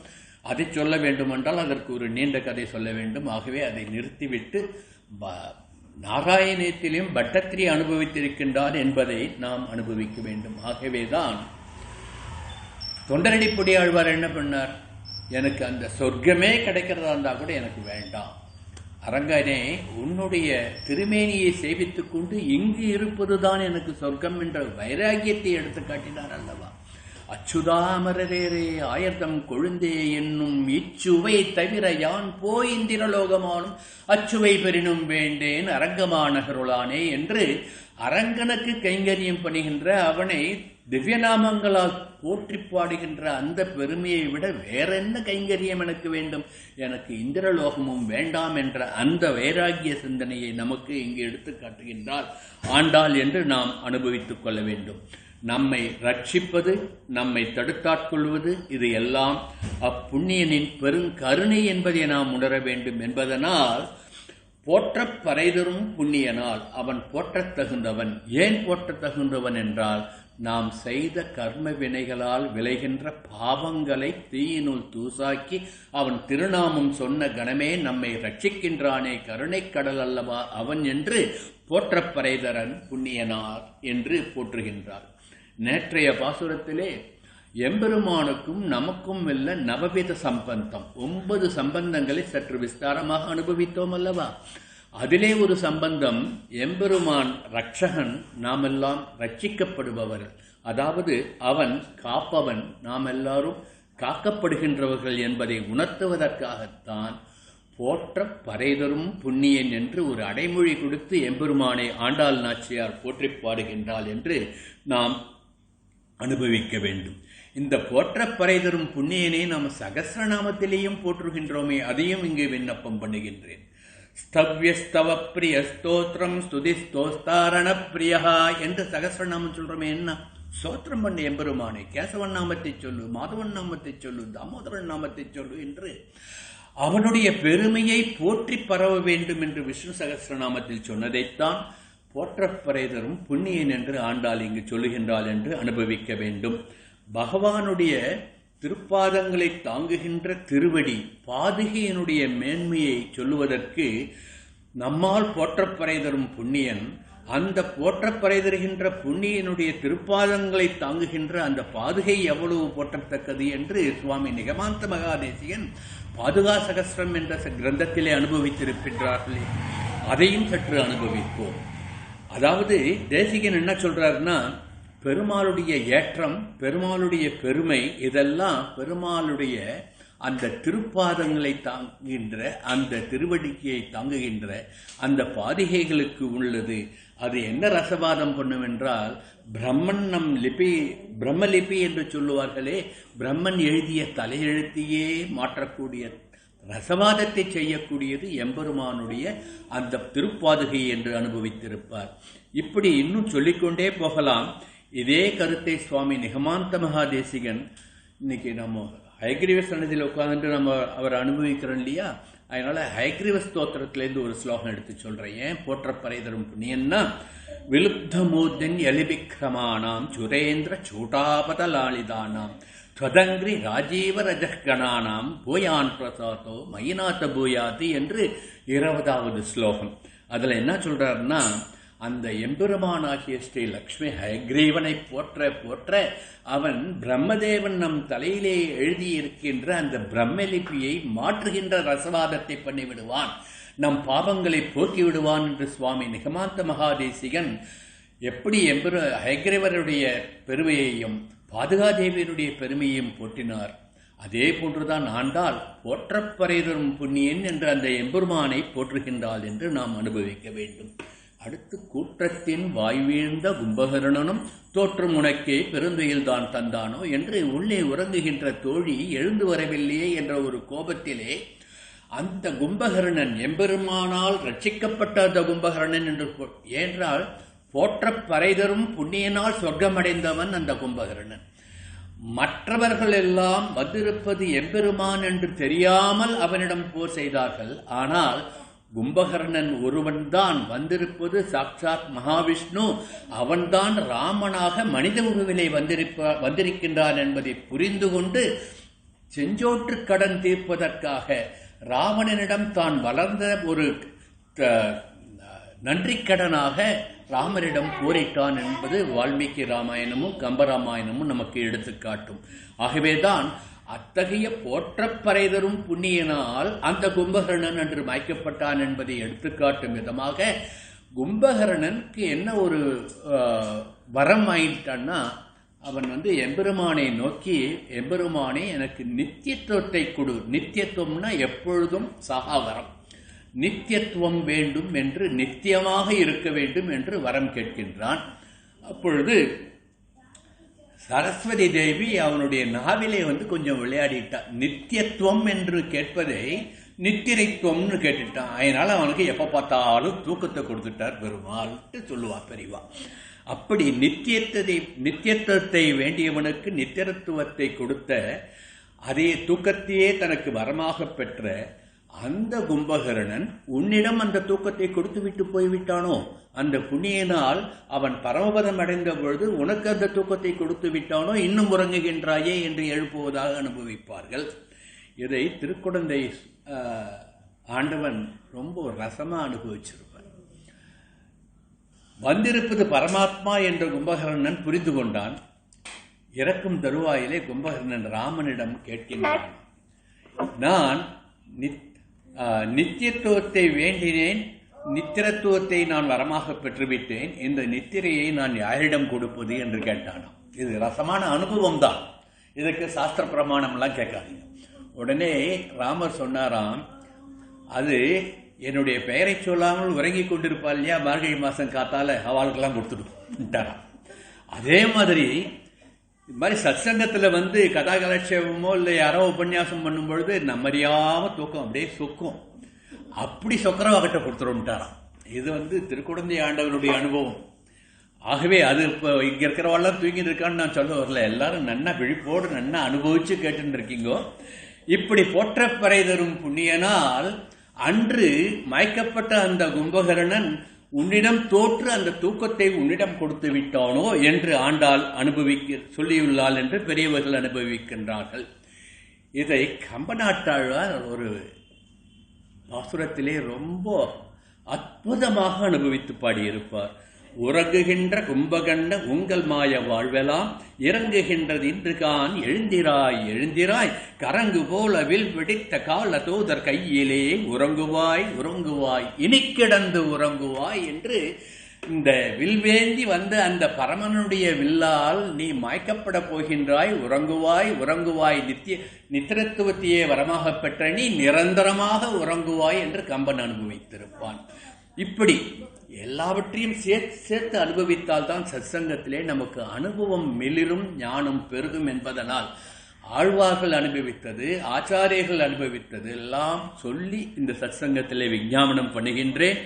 அதை சொல்ல வேண்டுமென்றால் அதற்கு ஒரு நீண்ட கதை சொல்ல வேண்டும். ஆகவே அதை நிறுத்திவிட்டு நாராயணத்திலும் பட்டத்திரி அனுபவித்திருக்கின்றார் என்பதை நாம் அனுபவிக்க வேண்டும். ஆகவேதான் தொண்டரடிப்பொடி ஆழ்வார் என்ன பண்ணார், எனக்கு அந்த சொர்க்கமே கிடைக்கிறதா இருந்தால் கூட எனக்கு வேண்டாம், அரங்கனே உன்னுடைய திருமேனியை சேவித்துக் கொண்டு இங்கு இருப்பதுதான் எனக்கு சொர்க்கம் என்ற வைராகியத்தை எடுத்து காட்டினார் அல்லவா. அச்சுதாமரரே ஆயர்தம் கொழுந்தே என்னும் இச்சுவை தவிர யான் போயிந்திரலோகமானும் அச்சுவை பெறினும் வேண்டேன் அரங்கமானகருளானே என்று அரங்கனுக்கு கைங்கரியம் பண்ணுகின்ற அவனை திவ்யநாமங்களால் போற்றி பாடுகின்ற அந்த பெருமையை விட வேற என்ன கைங்கரியம் எனக்கு வேண்டும், எனக்கு இந்திரலோகமும் வேண்டாம் என்ற அந்த வைராகிய சிந்தனையை நமக்கு இங்கு எடுத்து காட்டுகின்றார் ஆண்டாள் என்று நாம் அனுபவித்துக் கொள்ள வேண்டும். நம்மை ரட்சிப்பது, நம்மை தடுத்தாட்கொள்வது, இது எல்லாம் அப்புண்ணியனின் பெருங்கருணை என்பதை நாம் உணர வேண்டும் என்பதனால் போற்றப் பறைதரும் புண்ணியனால் அவன் போற்றத் தகுந்தவன். ஏன் போற்றத் தகுந்தவன் என்றால் நாம் செய்த கர்ம வினைகளால் விளைகின்ற பாவங்களை தீயினுள் தூசாக்கி அவன் திருநாமம் சொன்ன கணமே நம்மை ரட்சிக்கின்றானே, கருணை கடல் அல்லவா அவன் என்று போற்றப்பறைதரன் புண்ணியனார் என்று போற்றுகின்றார். நேற்றைய பாசுரத்திலே எம்பெருமானுக்கும் நமக்கும் உள்ள நவவித சம்பந்தம், 9 சம்பந்தங்களை சற்று விஸ்தாரமாக அனுபவித்தோம் அல்லவா. அதிலே ஒரு சம்பந்தம் எம்பெருமான் ரட்சகன், நாமெல்லாம் ரட்சிக்கப்படுபவர், அதாவது அவன் காப்பவன், நாம் எல்லாரும் காக்கப்படுகின்றவர்கள் என்பதை உணர்த்துவதற்காகத்தான் போற்ற பறைதரும் புண்ணியன் என்று ஒரு அடைமொழி கொடுத்து எம்பெருமானை ஆண்டாள் நாச்சியார் போற்றி பாடுகின்றாள் என்று நாம் அனுபவிக்க வேண்டும். இந்த போற்ற பறைதரும் புண்ணியனை நாம் சகஸ்ரநாமத்திலேயும் போற்றுகின்றோமே, அதையும் இங்கு விண்ணப்பம் பண்ணுகின்றேன். ஸ்தவ்யஸ்தவ பிரிய ஸ்தோத்திரம் ஸ்துதி ஸ்தோஸ்தாரண பிரியா என்று சகஸ்ரநாமம் சொல்றோமே, என்ன ஸ்தோத்திரம் பண்ண எம்பெருமானை, கேசவன் நாமத்தை சொல்லு, மாதவன் நாமத்தை சொல்லு, தாமோதரன் நாமத்தை சொல்லு என்று அவனுடைய பெருமையை போற்றி பரவ வேண்டும் என்று விஷ்ணு சகஸ்ரநாமத்தில் சொன்னதைத்தான் போற்றப்பறைதரும் புண்ணியன் என்று ஆண்டாள் இங்கு சொல்லுகின்றாள் என்று அனுபவிக்க வேண்டும். பகவானுடைய திருப்பாதங்களை தாங்குகின்ற திருவடி பாதுகையினுடைய மேன்மையை சொல்லுவதற்கு நம்மால் போற்றப்பறை தரும் புண்ணியன், அந்த போற்றப்பறை தருகின்ற புண்ணியனுடைய திருப்பாதங்களை தாங்குகின்ற அந்த பாதுகை எவ்வளவு போற்றத்தக்கது என்று சுவாமி நிகமாந்த மகாதேசிகன் பாதுகா சகஸ்ரம் என்ற கிரந்தத்திலே அனுபவித்திருக்கின்றார்களே, அதையும் சற்று அனுபவிப்போம். அதாவது தேசிகன் என்ன சொல்றாருன்னா, பெருமாளுடைய ஏற்றம், பெருமாளுடைய பெருமை, இதெல்லாம் பெருமாளுடைய அந்த திருப்பாதங்களை தாங்குகின்ற அந்த திருவடிக்கையை தாங்குகின்ற அந்த பாதிகைகளுக்கு உள்ளது. அது என்ன ரசவாதம் பண்ணும் என்றால், பிரம்மன் நம் லிபி, பிரம்மலிபி என்று சொல்லுவார்களே, பிரம்மன் எழுதிய தலையெழுத்தையே மாற்றக்கூடிய ரசவாதத்தை செய்யக்கூடியது எம்பெருமானுடைய அந்த திருப்பாதுகை என்று அனுபவித்திருப்பார். இப்படி இன்னும் சொல்லிக்கொண்டே போகலாம். இதே கருத்தை சுவாமி நிகமாந்த மகாதேசிகன், இன்னைக்கு நம்ம ஹயக்ரீவ சன்னதியில் உட்கார்ந்து நம்ம அவர் அனுபவிக்கிறோம் இல்லையா, அதனால ஹயக்ரீவ ஸ்தோத்திரத்திலேருந்து ஒரு ஸ்லோகம் எடுத்து சொல்றேன். ஏன் போற்றப்பறை தரும் புண்ணியன்னா, விலுப்த மூர்த்தின் எலிபிக்ரமானாம் சுரேந்திர சூட்டாபதலாளிதானாம் ஸ்வதங்கிரி ராஜீவ ரஜகணானாம் பூயான் பிரசாதோ மயிநாத பூயாதி என்று 20வது ஸ்லோகம். அதுல என்ன சொல்றாருன்னா, அந்த எம்பெருமானாகிய ஸ்ரீ லக்ஷ்மி ஹயக்ரீவனை போற்ற போற்ற அவன் பிரம்மதேவன் நம் தலையிலே எழுதியிருக்கின்ற அந்த பிரம்மலிபியை மாற்றுகின்ற ரசவாதத்தை பண்ணிவிடுவான், நம் பாவங்களை போக்கி விடுவான் என்று சுவாமி நிகமாந்த மகாதேசிகன் எப்படி ஹயக்ரீவருடைய பெருமையையும் பாதுகாதேவியருடைய பெருமையையும் போற்றினார். அதே போன்றுதான் ஆண்டாள் போற்றப்பறை தரும் புண்ணியன் என்ற அந்த எம்பெருமானை போற்றுகின்றாள் என்று நாம் அனுபவிக்க வேண்டும். அடுத்து, கூற்றத்தின் வாய்வீழ்ந்த கும்பகர்ணனும் தோற்றும் உனக்கே பெருந்துயில் தான் தந்தானோ என்று உள்ளே உறங்குகின்ற தோழி எழுந்து வரவில்லையே என்ற ஒரு கோபத்திலே அந்த கும்பகர்ணன் எம்பெருமானால் ரட்சிக்கப்பட்ட அந்த கும்பகர்ணன் என்று, ஏன்றால் போற்றப்பறை தரும் புண்ணியனால் சொர்க்கமடைந்தவன் அந்த கும்பகர்ணன். மற்றவர்கள் எல்லாம் வந்திருப்பது எம்பெருமான் என்று தெரியாமல் அவனிடம் போர் செய்தார்கள். ஆனால் கும்பகர்ணன் ஒருவன்தான் வந்திருப்பது சாட்சாத் மகாவிஷ்ணு, அவன்தான் ராமனாக மனித உருவிலே வந்திருக்கின்றான் என்பதை புரிந்து கொண்டு செஞ்சோற்று கடன் தீர்ப்பதற்காக ராவணனிடம் தான் வளர்ந்த ஒரு நன்றிக்கடனாக ராமரிடம் போரிட்டான் என்பது வால்மீகி ராமாயணமும் கம்பராமாயணமும் நமக்கு எடுத்துக்காட்டும். ஆகவேதான் அத்தகைய போற்றப்பறை தரும் புண்ணியனால் அந்த கும்பகர்ணன் என்று மாய்க்கப்பட்டான் என்பதை எடுத்துக்காட்டும் விதமாக கும்பகர்ணனுக்கு என்ன ஒரு வரம் ஆயிட்டான்னா, அவன் எம்பெருமானை நோக்கி, எம்பெருமானே எனக்கு நித்தியத்துவத்தை கொடு. நித்தியத்துவம்னா எப்பொழுதும் சகாவரம், நித்தியத்துவம் வேண்டும் என்று, நித்தியமாக இருக்க வேண்டும் என்று வரம் கேட்கின்றான். அப்பொழுது சரஸ்வதி தேவி அவனுடைய நாவிலே கொஞ்சம் விளையாடிட்டான். நித்தியத்துவம் என்று கேட்பதை நித்திரைத்துவம்னு கேட்டுட்டான். அதனால அவனுக்கு எப்ப பார்த்தாலும் தூக்கத்தை கொடுத்துட்டார் பெருமாள் சொல்லுவா பெரியவா. அப்படி நித்தியத்துவத்தை வேண்டியவனுக்கு நித்தியத்துவத்தை கொடுத்த, அதே தூக்கத்தையே தனக்கு வரமாக பெற்ற அந்த கும்பகர்ணன் உன்னிடம் அந்த தூக்கத்தை கொடுத்து விட்டு போய்விட்டானோ, அந்த புண்ணியனால் அவன் பரமபதம் அடைந்த பொழுது உனக்கு அந்த தூக்கத்தை கொடுத்து விட்டானோ, இன்னும் உறங்குகின்றாயே என்று எழுப்புவதாக அனுபவிப்பார்கள். இதை திருக்குடந்தை ஆண்டவன் ரொம்ப ரசமா அனுபவிச்சிருப்பார். வந்திருப்பது பரமாத்மா என்ற கும்பகர்ணன் புரிந்து கொண்டான். இறக்கும் தருவாயிலே கும்பகர்ணன் ராமனிடம் கேட்கின்றான், நான் நித்தியத்துவத்தை வேண்டினேன், நித்திரத்துவத்தை நான் வரமாக பெற்றுவிட்டேன், இந்த நித்திரையை நான் யாரிடம் கொடுப்பது என்று கேட்டானாம். இது ரசமான அனுபவம் தான், இதுக்கு சாஸ்திர பிரமாணம்லாம் கேட்காதீங்க. உடனே ராமர் சொன்னாராம், அது என்னுடைய பெயரை சொல்லாமல் உறங்கி கொண்டிருப்பாள் இல்லையா, மார்கழி மாசம் காத்தால அவளுக்கெல்லாம் கொடுத்துட்டாராம். அதே மாதிரி இது மாதிரி சத்சங்கத்தில் கதாகலட்சேபமோ இல்லை யாரோ உபன்யாசம் பண்ணும் பொழுது நம்மறியாம தூக்கம் அப்படியே சொக்கும், அப்படி சொக்கரவாகிட்ட கொடுத்துருட்டாராம். இது திருக்குடந்தை ஆண்டவனுடைய அனுபவம். ஆகவே அது இப்போ இங்க இருக்கிறவெல்லாம் தூங்கிட்டு இருக்கான்னு நான் சொல்ல வரல, எல்லாரும் நன்னா விழிப்போடு நன்னா அனுபவிச்சு கேட்டு இருக்கீங்கோ. இப்படி போற்றப்பறை தரும் புண்ணியனால் அன்று மயக்கப்பட்ட அந்த கும்பகர்ணன் உன்னிடம் தோற்று அந்த தூக்கத்தை உன்னிடம் கொடுத்து விட்டானோ என்று ஆண்டாள் சொல்லியுள்ளாள் என்று பெரியவர்கள் அனுபவிக்கின்றார்கள். இதை கம்பநாட்டாழ்வார் ஒரு பாசுரத்திலே ரொம்ப அற்புதமாக அனுபவித்து பாடியிருப்பார். உறங்குகின்ற கும்பகர்ண உங்கள் மாய வாழ்வெல்லாம் இறங்குகின்றது இன்றுகான் எழுந்திராய் எழுந்திராய், கரங்கு போல வில் வெடித்த கால தூதர் கையிலே உறங்குவாய் உறங்குவாய் இனி கிடந்து உறங்குவாய் என்று இந்த வில்வேந்தி அந்த பரமனுடைய வில்லால் நீ மாய்க்கப்பட போகின்றாய், உறங்குவாய் உறங்குவாய், நித்திரத்துவத்தையே வரமாக பெற்ற நீ நிரந்தரமாக உறங்குவாய் என்று கம்பன் அனுபவித்திருப்பான். இப்படி எல்லாவற்றையும் சேர்த்து அனுபவித்தால் தான் சத்சங்கத்திலே நமக்கு அனுபவம் மிளிரும், ஞானம் பெருகும் என்பதனால் ஆழ்வார்கள் அனுபவித்தது, ஆச்சாரியர்கள் அனுபவித்தது எல்லாம் சொல்லி இந்த சத்சங்கத்திலே விஞ்ஞாபனம் பண்ணுகின்றேன்.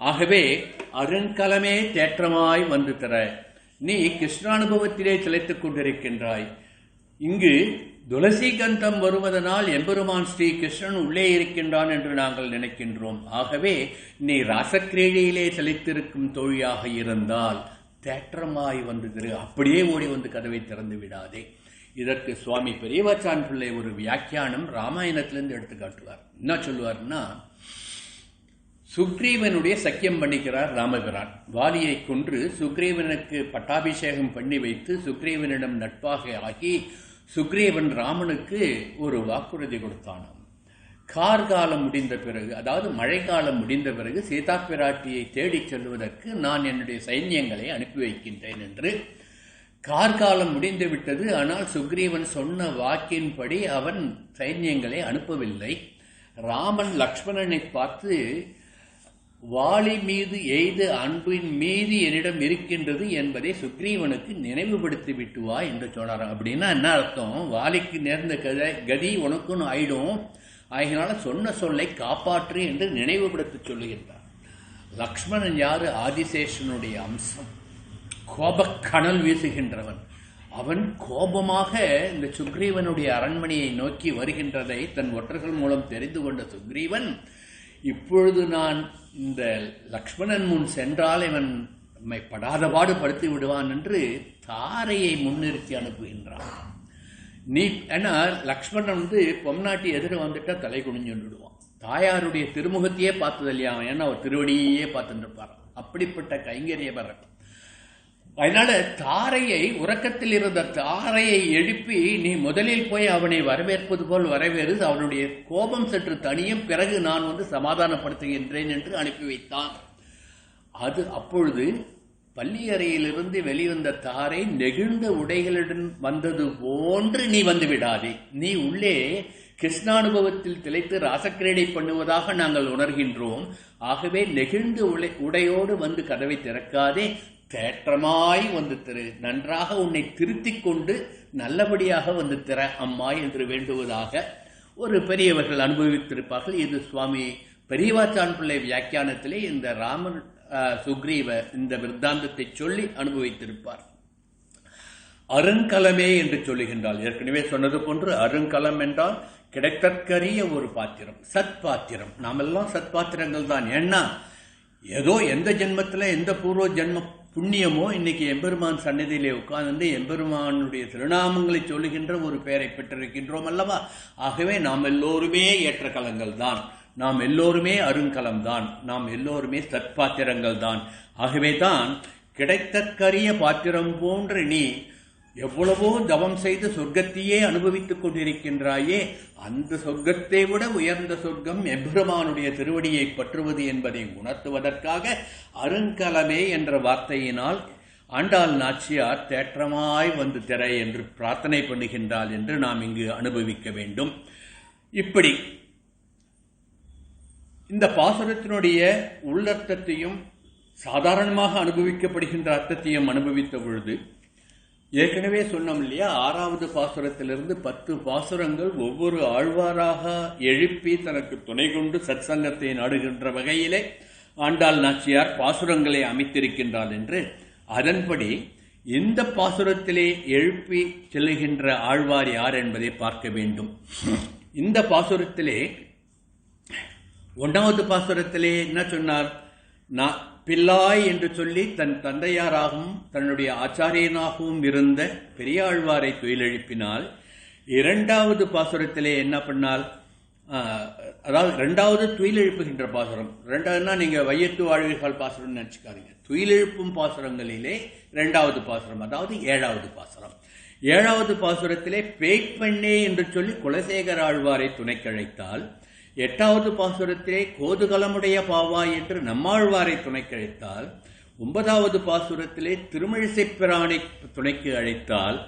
ஆகவே அருங்கலமே தேற்றமாய் வந்து தர நீ கிருஷ்ணானுபவத்திலே திளைத்துக் கொண்டிருக்கின்றாய். இங்கு துளசி கந்தம் வருவதனால் எம்பெருமான் ஸ்ரீ கிருஷ்ணன் உள்ளே இருக்கின்றான் என்று நாங்கள் நினைக்கின்றோம். ஆகவே நீ ராசக்கிரீடையிலே செலுத்திருக்கும் தோழியாக இருந்தால் தேற்றமாய் வந்து அப்படியே ஓடி கதவை திறந்து விடாதே. இதற்கு சுவாமி பெரியவாச்சான் பிள்ளை ஒரு வியாக்கியானம் ராமாயணத்திலிருந்து எடுத்து காட்டுவார். என்ன சொல்லுவார்னா, சுக்ரீவனுடைய சக்கியம் பண்ணிக்கிறார் ராமபிரான். வாலியை கொன்று சுக்ரீவனுக்கு பட்டாபிஷேகம் பண்ணி வைத்து சுக்ரீவனிடம் நட்பாக ஆகி சுக்ரீவன் ராமனுக்கு ஒரு வாக்குறுதி கொடுத்தானாம். கார்காலம் முடிந்த பிறகு, அதாவது மழைக்காலம் முடிந்த பிறகு சீதா பிராட்டியை தேடிச் செல்வதற்கு நான் என்னுடைய சைன்யங்களை அனுப்பி வைக்கின்றேன் என்று. கார்காலம் முடிந்து விட்டது. ஆனால் சுக்ரீவன் சொன்ன வாக்கின்படி அவன் சைன்யங்களை அனுப்பவில்லை. ராமன் லக்ஷ்மணனை பார்த்து, வாலி மீது எய்த அன்பின் மீது என்னிடம் இருக்கின்றது என்பதை சுக்ரீவனுக்கு நினைவுபடுத்தி விட்டுவா என்று சொன்னார். அப்படின்னா என்ன அர்த்தம்? வாலிக்கு நேர்ந்த கதி உனக்கும் ஆயிடும், ஆகினால சொன்ன சொல்லை காப்பாற்று என்று நினைவுபடுத்தி சொல்லுகின்றார். லக்ஷ்மணன் யாரு? ஆதிசேஷனுடைய அம்சம், கோபக்கணல் வீசுகின்றவன். அவன் கோபமாக இந்த சுக்ரீவனுடைய அரண்மனையை நோக்கி வருகின்றதை தன் ஒற்றர்கள் மூலம் தெரிந்து கொண்ட சுக்ரீவன், இப்பொழுது நான் இந்த லக்ஷ்மணன் முன் சென்றால் இவன் நம்மை படாத பாடுபடுத்தி விடுவான் என்று தாரையை முன்னிறுத்தி அனுப்புகின்றான். ஏன்னா லக்ஷ்மணன் பொம்நாட்டி எதிர வந்துட்டா தலை குனிஞ்சு விடுவான். தாயாருடைய திருமுகத்தையே பார்த்தது இல்லையா, ஏன்னா அவர் திருவடியே பார்த்துட்டு இருப்பார். அப்படிப்பட்ட கைங்கரியவர். அதனால தாரையை, உறக்கத்தில் இருந்த தாரையை எழுப்பி, நீ முதலில் போய் அவனை வரவேற்பது போல் வரவேறு, அவனுடைய கோபம் சற்று தனியும், பிறகு நான் சமாதானப்படுத்துகின்றேன் என்று அனுப்பி வைத்தான். அது அப்பொழுது பள்ளி அறையிலிருந்து வெளிவந்த தாரை நெகிழ்ந்த உடைகளுடன் வந்தது போன்று நீ வந்து விடாதே. நீ உள்ளே கிருஷ்ணானுபவத்தில் திளைத்து ராசக்கிரீடை பண்ணுவதாக நாங்கள் உணர்கின்றோம். ஆகவே நெகிழ்ந்து உடையோடு வந்து கதவை திறக்காதே, தேற்றமாய் வந்து திரு, நன்றாக உன்னை திருத்திக் கொண்டு நல்லபடியாக வந்து திற அம்மா என்று வேண்டுவதாக ஒரு பெரியவர்கள் அனுபவித்திருப்பார்கள். இது சுவாமி பெரியவாச்சான் பிள்ளை வியாக்கியானத்திலே இந்த ராமன் சுக்ரீவ இந்த விருத்தாந்தத்தை சொல்லி அனுபவித்திருப்பார். அருங்கலமே என்று சொல்லுகின்றால், ஏற்கனவே சொன்னது போன்று அருங்கலம் என்றால் கிடைத்தற்கரிய ஒரு பாத்திரம், சத் பாத்திரம். நாமெல்லாம் சத் பாத்திரங்கள் தான். ஏன்னா ஏதோ எந்த ஜென்மத்தில் எந்த பூர்வ ஜென்ம புண்ணியமோ இன்னைக்கு எம்பெருமான் சன்னதியிலே உட்கார்ந்து எம்பெருமானுடைய திருநாமங்களை சொல்லுகின்ற ஒரு பெயரை பெற்றிருக்கின்றோம் அல்லவா. ஆகவே நாம் எல்லோருமே ஏற்ற கலங்கள் தான், நாம் எல்லோருமே அருங்கலம் தான், நாம் எல்லோருமே சத்பாத்திரங்கள் தான். ஆகவே தான் கிடைத்தற்கரிய பாத்திரம் போன்று நீ எவ்வளவோ தவம் செய்து சொர்க்கத்தையே அனுபவித்துக் கொண்டிருக்கின்றாயே, அந்த சொர்க்கத்தை விட உயர்ந்த சொர்க்கம் எம்பெருமானுடைய திருவடியை பற்றுவது என்பதை உணர்த்துவதற்காக அருங்கலமே என்ற வார்த்தையினால் ஆண்டாள் நாச்சியார் தேற்றமாய் வந்து திரை என்று பிரார்த்தனை பண்ணுகின்றாள் என்று நாம் இங்கு அனுபவிக்க வேண்டும். இப்படி இந்த பாசுரத்தினுடைய உள்ளர்த்தத்தையும் சாதாரணமாக அனுபவிக்கப்படுகின்ற அர்த்தத்தையும் அனுபவித்த பொழுது, ஏற்கனவே சொன்னோம் இல்லையா, 6வது பாசுரத்திலிருந்து 10 பாசுரங்கள் ஒவ்வொரு ஆழ்வாராக எழுப்பி தனக்கு துணை கொண்டு சத் சங்கத்தை நாடுகின்ற வகையிலே ஆண்டாள் நாச்சியார் பாசுரங்களை அமைத்திருக்கின்றாள் என்று, அதன்படி இந்த பாசுரத்திலே எழுப்பி செல்லுகின்ற ஆழ்வார் யார் என்பதை பார்க்க வேண்டும். இந்த பாசுரத்திலே 1வது பாசுரத்திலே என்ன சொன்னார்? பிள்ளாய் என்று சொல்லி தன் தந்தையாராகவும் தன்னுடைய ஆச்சாரியனாகவும் இருந்த பெரியாழ்வாரை துயிலெழுப்பினால், 2வது பாசுரத்திலே என்ன பண்ணால், அதாவது 2வது துயிலெழுப்புகின்ற பாசுரம். 2வதுனா நீங்க வையத்து வாழ்விகள் பாசுரம் நினைச்சுக்காதீங்க. துயிலெழுப்பும் பாசுரங்களிலே 2வது பாசுரம், அதாவது 7வது பாசுரம். 7வது பாசுரத்திலே பேய்ப்பெண்ணே என்று சொல்லி குலசேகர ஆழ்வாரை துணைக்கழைத்தால், 8வது பாசுரத்திலே கோதுகலமுடைய பாவாய் என்று நம்மாழ்வாரை துணைக்கழைத்தால், 9வது பாசுரத்திலே திருமழிசைப் பிரானை துணைக்கு அழைத்தால்,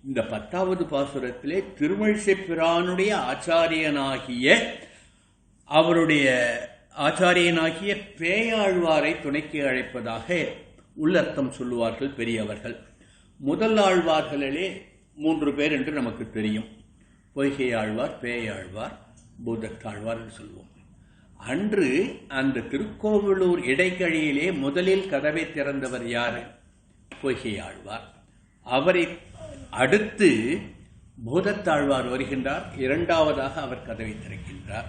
இந்த 10வது பாசுரத்திலே திருமழிசைப் பிரானுடைய அவருடைய ஆச்சாரியனாகிய பேயாழ்வாரை துணைக்கு அழைப்பதாக உள்ளர்த்தம் சொல்லுவார்கள் பெரியவர்கள். முதல் ஆழ்வார்களிலே 3 பேர் என்று நமக்கு தெரியும். பொய்கை ஆழ்வார், பேயாழ்வார், பூதத்தாழ்வார் என்று சொல்வோம். அன்று அந்த திருக்கோவிலூர் இடைக்கழியிலே முதலில் கதவை திறந்தவர் யார்? பொய்கை ஆழ்வார். அவரை அடுத்து பூதத்தாழ்வார் வருகின்றார். 2வதாக அவர் கதவை திறக்கின்றார்.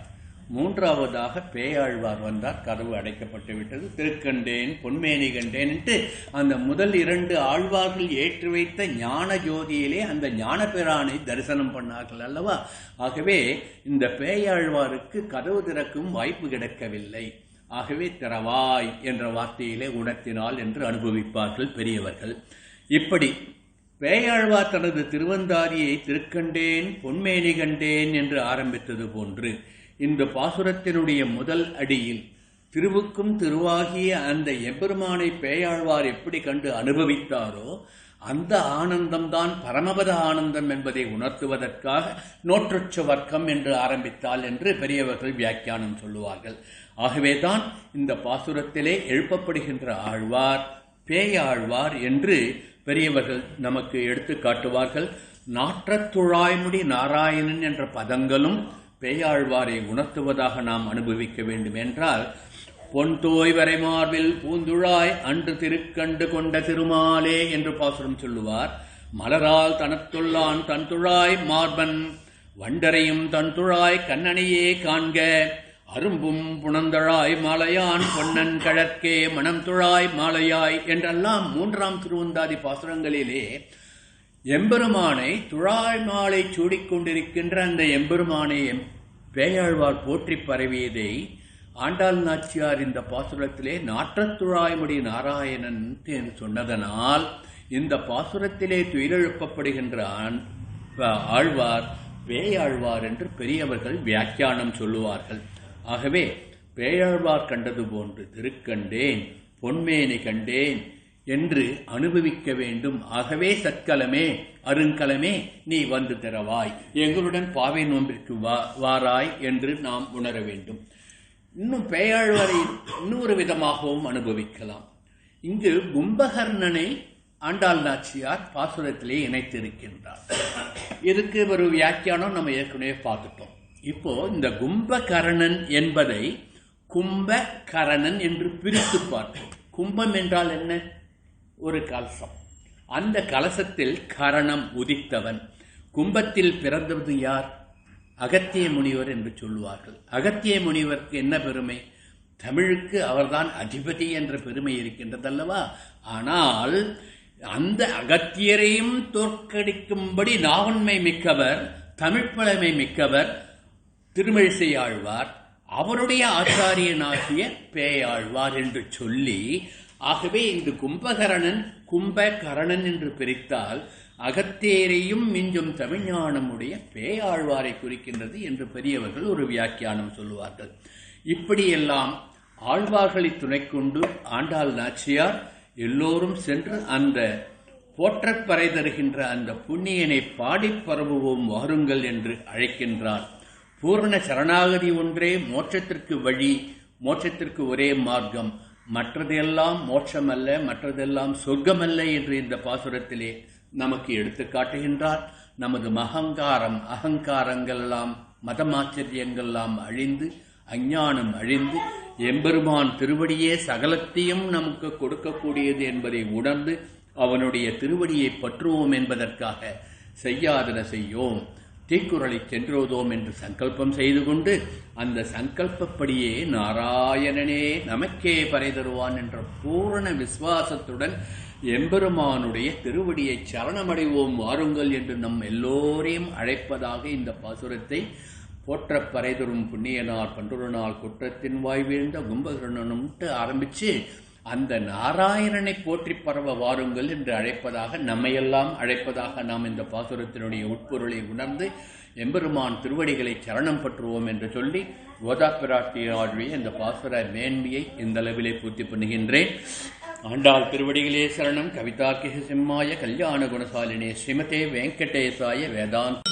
3வதாக பேயாழ்வார் வந்தார். கதவு அடைக்கப்பட்டு விட்டது. திருக்கண்டேன் பொன்மேனி கண்டேன் என்று அந்த முதல் 2 ஆழ்வார்கள் ஏற்றி வைத்த ஞான ஜோதியிலே அந்த ஞான பிரானை தரிசனம் பண்ணார்கள் அல்லவா. ஆகவே இந்த பேயாழ்வாருக்கு கதவு திறக்கும் வாய்ப்பு கிடைக்கவில்லை. ஆகவே திறவாய் என்ற வார்த்தையிலே உணர்த்தினாள் என்று அனுபவிப்பார்கள் பெரியவர்கள். இப்படி பேயாழ்வார் தனது திருவந்தாரியை திருக்கண்டேன் பொன்மேனி கண்டேன் என்று ஆரம்பித்தது போன்று இந்த பாசுரத்தினுடைய முதல் அடியில் திருவுக்கும் திருவாகிய அந்த எம்பெருமானை பேயாழ்வார் எப்படி கண்டு அனுபவித்தாரோ அந்த ஆனந்தம்தான் பரமபத ஆனந்தம் என்பதை உணர்த்துவதற்காக நோற்றுச்ச வர்க்கம் என்று ஆரம்பித்தாள் என்று பெரியவர்கள் வியாக்கியானம் சொல்லுவார்கள். ஆகவேதான் இந்த பாசுரத்திலே எழுப்பப்படுகின்ற ஆழ்வார் பேயாழ்வார் என்று பெரியவர்கள் நமக்கு எடுத்து காட்டுவார்கள். நாற்றத்துழாய்முடி நாராயணன் என்ற பதங்களும் பேயாழ்வாரை உணர்த்துவதாக நாம் அனுபவிக்க வேண்டும் என்றால், பொன்தோய் வரைமார்பில் பூந்துழாய் அன்று திருக்கண்டு கொண்ட திருமாலே என்று பாசுரம் சொல்லுவார். மலரால் தனத்துள்ளான் தன்துழாய் மார்பன் வண்டரையும் தன்துழாய் கண்ணனையே காண்க அரும்பும் புனந்தழாய் மாலையான் பொன்னன் கழற்கே மனம் துழாய் மாலையாய் என்றெல்லாம் 3ஆம் திருவந்தாதி பாசுரங்களிலே எம்பெருமானை துழாய் மாலை சூடிக்கொண்டிருக்கின்ற அந்த எம்பெருமானை பேயாழ்வார் போற்றி பரவியதை ஆண்டாள் நாச்சியார் இந்த பாசுரத்திலே நாற்றத்துழாய்முடி நாராயணன் என்று சொன்னதனால் இந்த பாசுரத்திலே துயிலெழுப்பப்படுகின்ற ஆழ்வார் பேயாழ்வார் என்று பெரியவர்கள் வியாக்கியானம் சொல்லுவார்கள். ஆகவே பேயாழ்வார் கண்டது போன்று திருக்கண்டேன் பொன்மேனி கண்டேன் என்று அனுபவிக்க வேண்டும். ஆகவே சத்கலமே அருங்கலமே நீ வந்து திறவாய், எங்களுடன் பாவை நோம்பிற்கு வாராய் என்று நாம் உணர வேண்டும். இன்னும் பேயாழ்வாரை இன்னொரு விதமாகவும் அனுபவிக்கலாம். இங்கு கும்பகர்ணனை ஆண்டாள் நாச்சியார் பாசுரத்திலே இணைத்திருக்கின்றார். இதுக்கு ஒரு வியாக்கியானம் நம்ம ஏற்கனவே பார்த்துட்டோம். இப்போ இந்த கும்பகரணன் என்பதை கும்பகரணன் என்று பிரித்து பார்ப்போம். கும்பம் என்றால் என்ன? ஒரு கலசம். அந்த கலசத்தில் கரணம் உதித்தவன். கும்பத்தில் பிறந்தது யார்? அகத்திய முனிவர் என்று சொல்லுவார்கள். அகத்திய முனிவருக்கு என்ன பெருமை? தமிழுக்கு அவர்தான் அதிபதி என்ற பெருமை இருக்கின்றதல்லவா? ஆனால் அந்த அகத்தியரையும் தோற்கடிக்கும்படி நாவன்மை மிக்கவர், தமிழ் பழமை மிக்கவர் திருமழிசை ஆழ்வார், அவருடைய ஆச்சாரியனாகிய பேயாழ்வார் என்று சொல்லி, ஆகவே இந்த கும்பகரணன் கும்பகரணன் என்று பிரித்தால் அகத்தேரையும் மிஞ்சும் தமிழ்ஞானமுடைய பேயாழ்வாரை குறிக்கின்றது என்று பெரியவர்கள் ஒரு வியாக்கியானம் சொல்லுவார்கள். இப்படியெல்லாம் ஆழ்வார்களை துணை கொண்டு ஆண்டாள் நாச்சியார் எல்லோரும் சென்று அந்த போற்றப்பறை தருகின்ற அந்த புண்ணியனை பாடி பரவுவோம் வாருங்கள் என்று அழைக்கின்றார். பூர்ண சரணாகதி ஒன்றே மோட்சத்திற்கு வழி, மோட்சத்திற்கு ஒரே மார்க்கம், மற்றதெல்லாம் மோட்சமல்ல, மற்றதெல்லாம் சொர்க்கமல்ல என்று இந்த பாசுரத்திலே நமக்கு எடுத்து காட்டுகின்றார். நமது அகங்காரங்கள் எல்லாம் மதமாச்சரியங்கள் எல்லாம் அழிந்து, அஞ்ஞானம் அழிந்து, எம்பெருமான் திருவடியே சகலத்தையும் நமக்கு கொடுக்கக்கூடியது என்பதை உணர்ந்து அவனுடைய திருவடியை பற்றுவோம் என்பதற்காக செய்யாதன செய்யோம், தீக்குறளை சென்றோதோம் என்று சங்கல்பம் செய்து கொண்டு அந்த சங்கல்பப்படியே நாராயணனே நமக்கே பறை தருவான் என்ற பூரண விசுவாசத்துடன் எம்பெருமானுடைய திருவடியை சரணமடைவோம் வாருங்கள் என்று நம் எல்லோரையும் அழைப்பதாக இந்த பாசுரத்தை போற்ற பறைதரும் புண்ணியனார் பன்றுரு நாள் குற்றத்தின் வாய் வீழ்ந்த கும்பகர்ணனும்ட்டு ஆரம்பித்து அந்த நாராயணனை போற்றி பரவ வாருங்கள் என்று அழைப்பதாக, நம்மையெல்லாம் அழைப்பதாக நாம் இந்த பாசுரத்தினுடைய உட்பொருளை உணர்ந்து எம்பெருமான் திருவடிகளை சரணம் பற்றுவோம் என்று சொல்லி கோதாப்பிராட்டியாழ்விய இந்த பாசுர மேன்மையை இந்த அளவிலே பூர்த்தி பண்ணுகின்றேன். ஆண்டாள் திருவடிகளே சரணம். கவிதார்க்கிக சிம்மாய கல்யாண குணசாலினே ஸ்ரீமதே வெங்கடேசாய வேதாந்த்.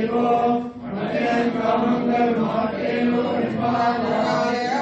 Naam காமங்கள் மாற்றேனோ என்பாராய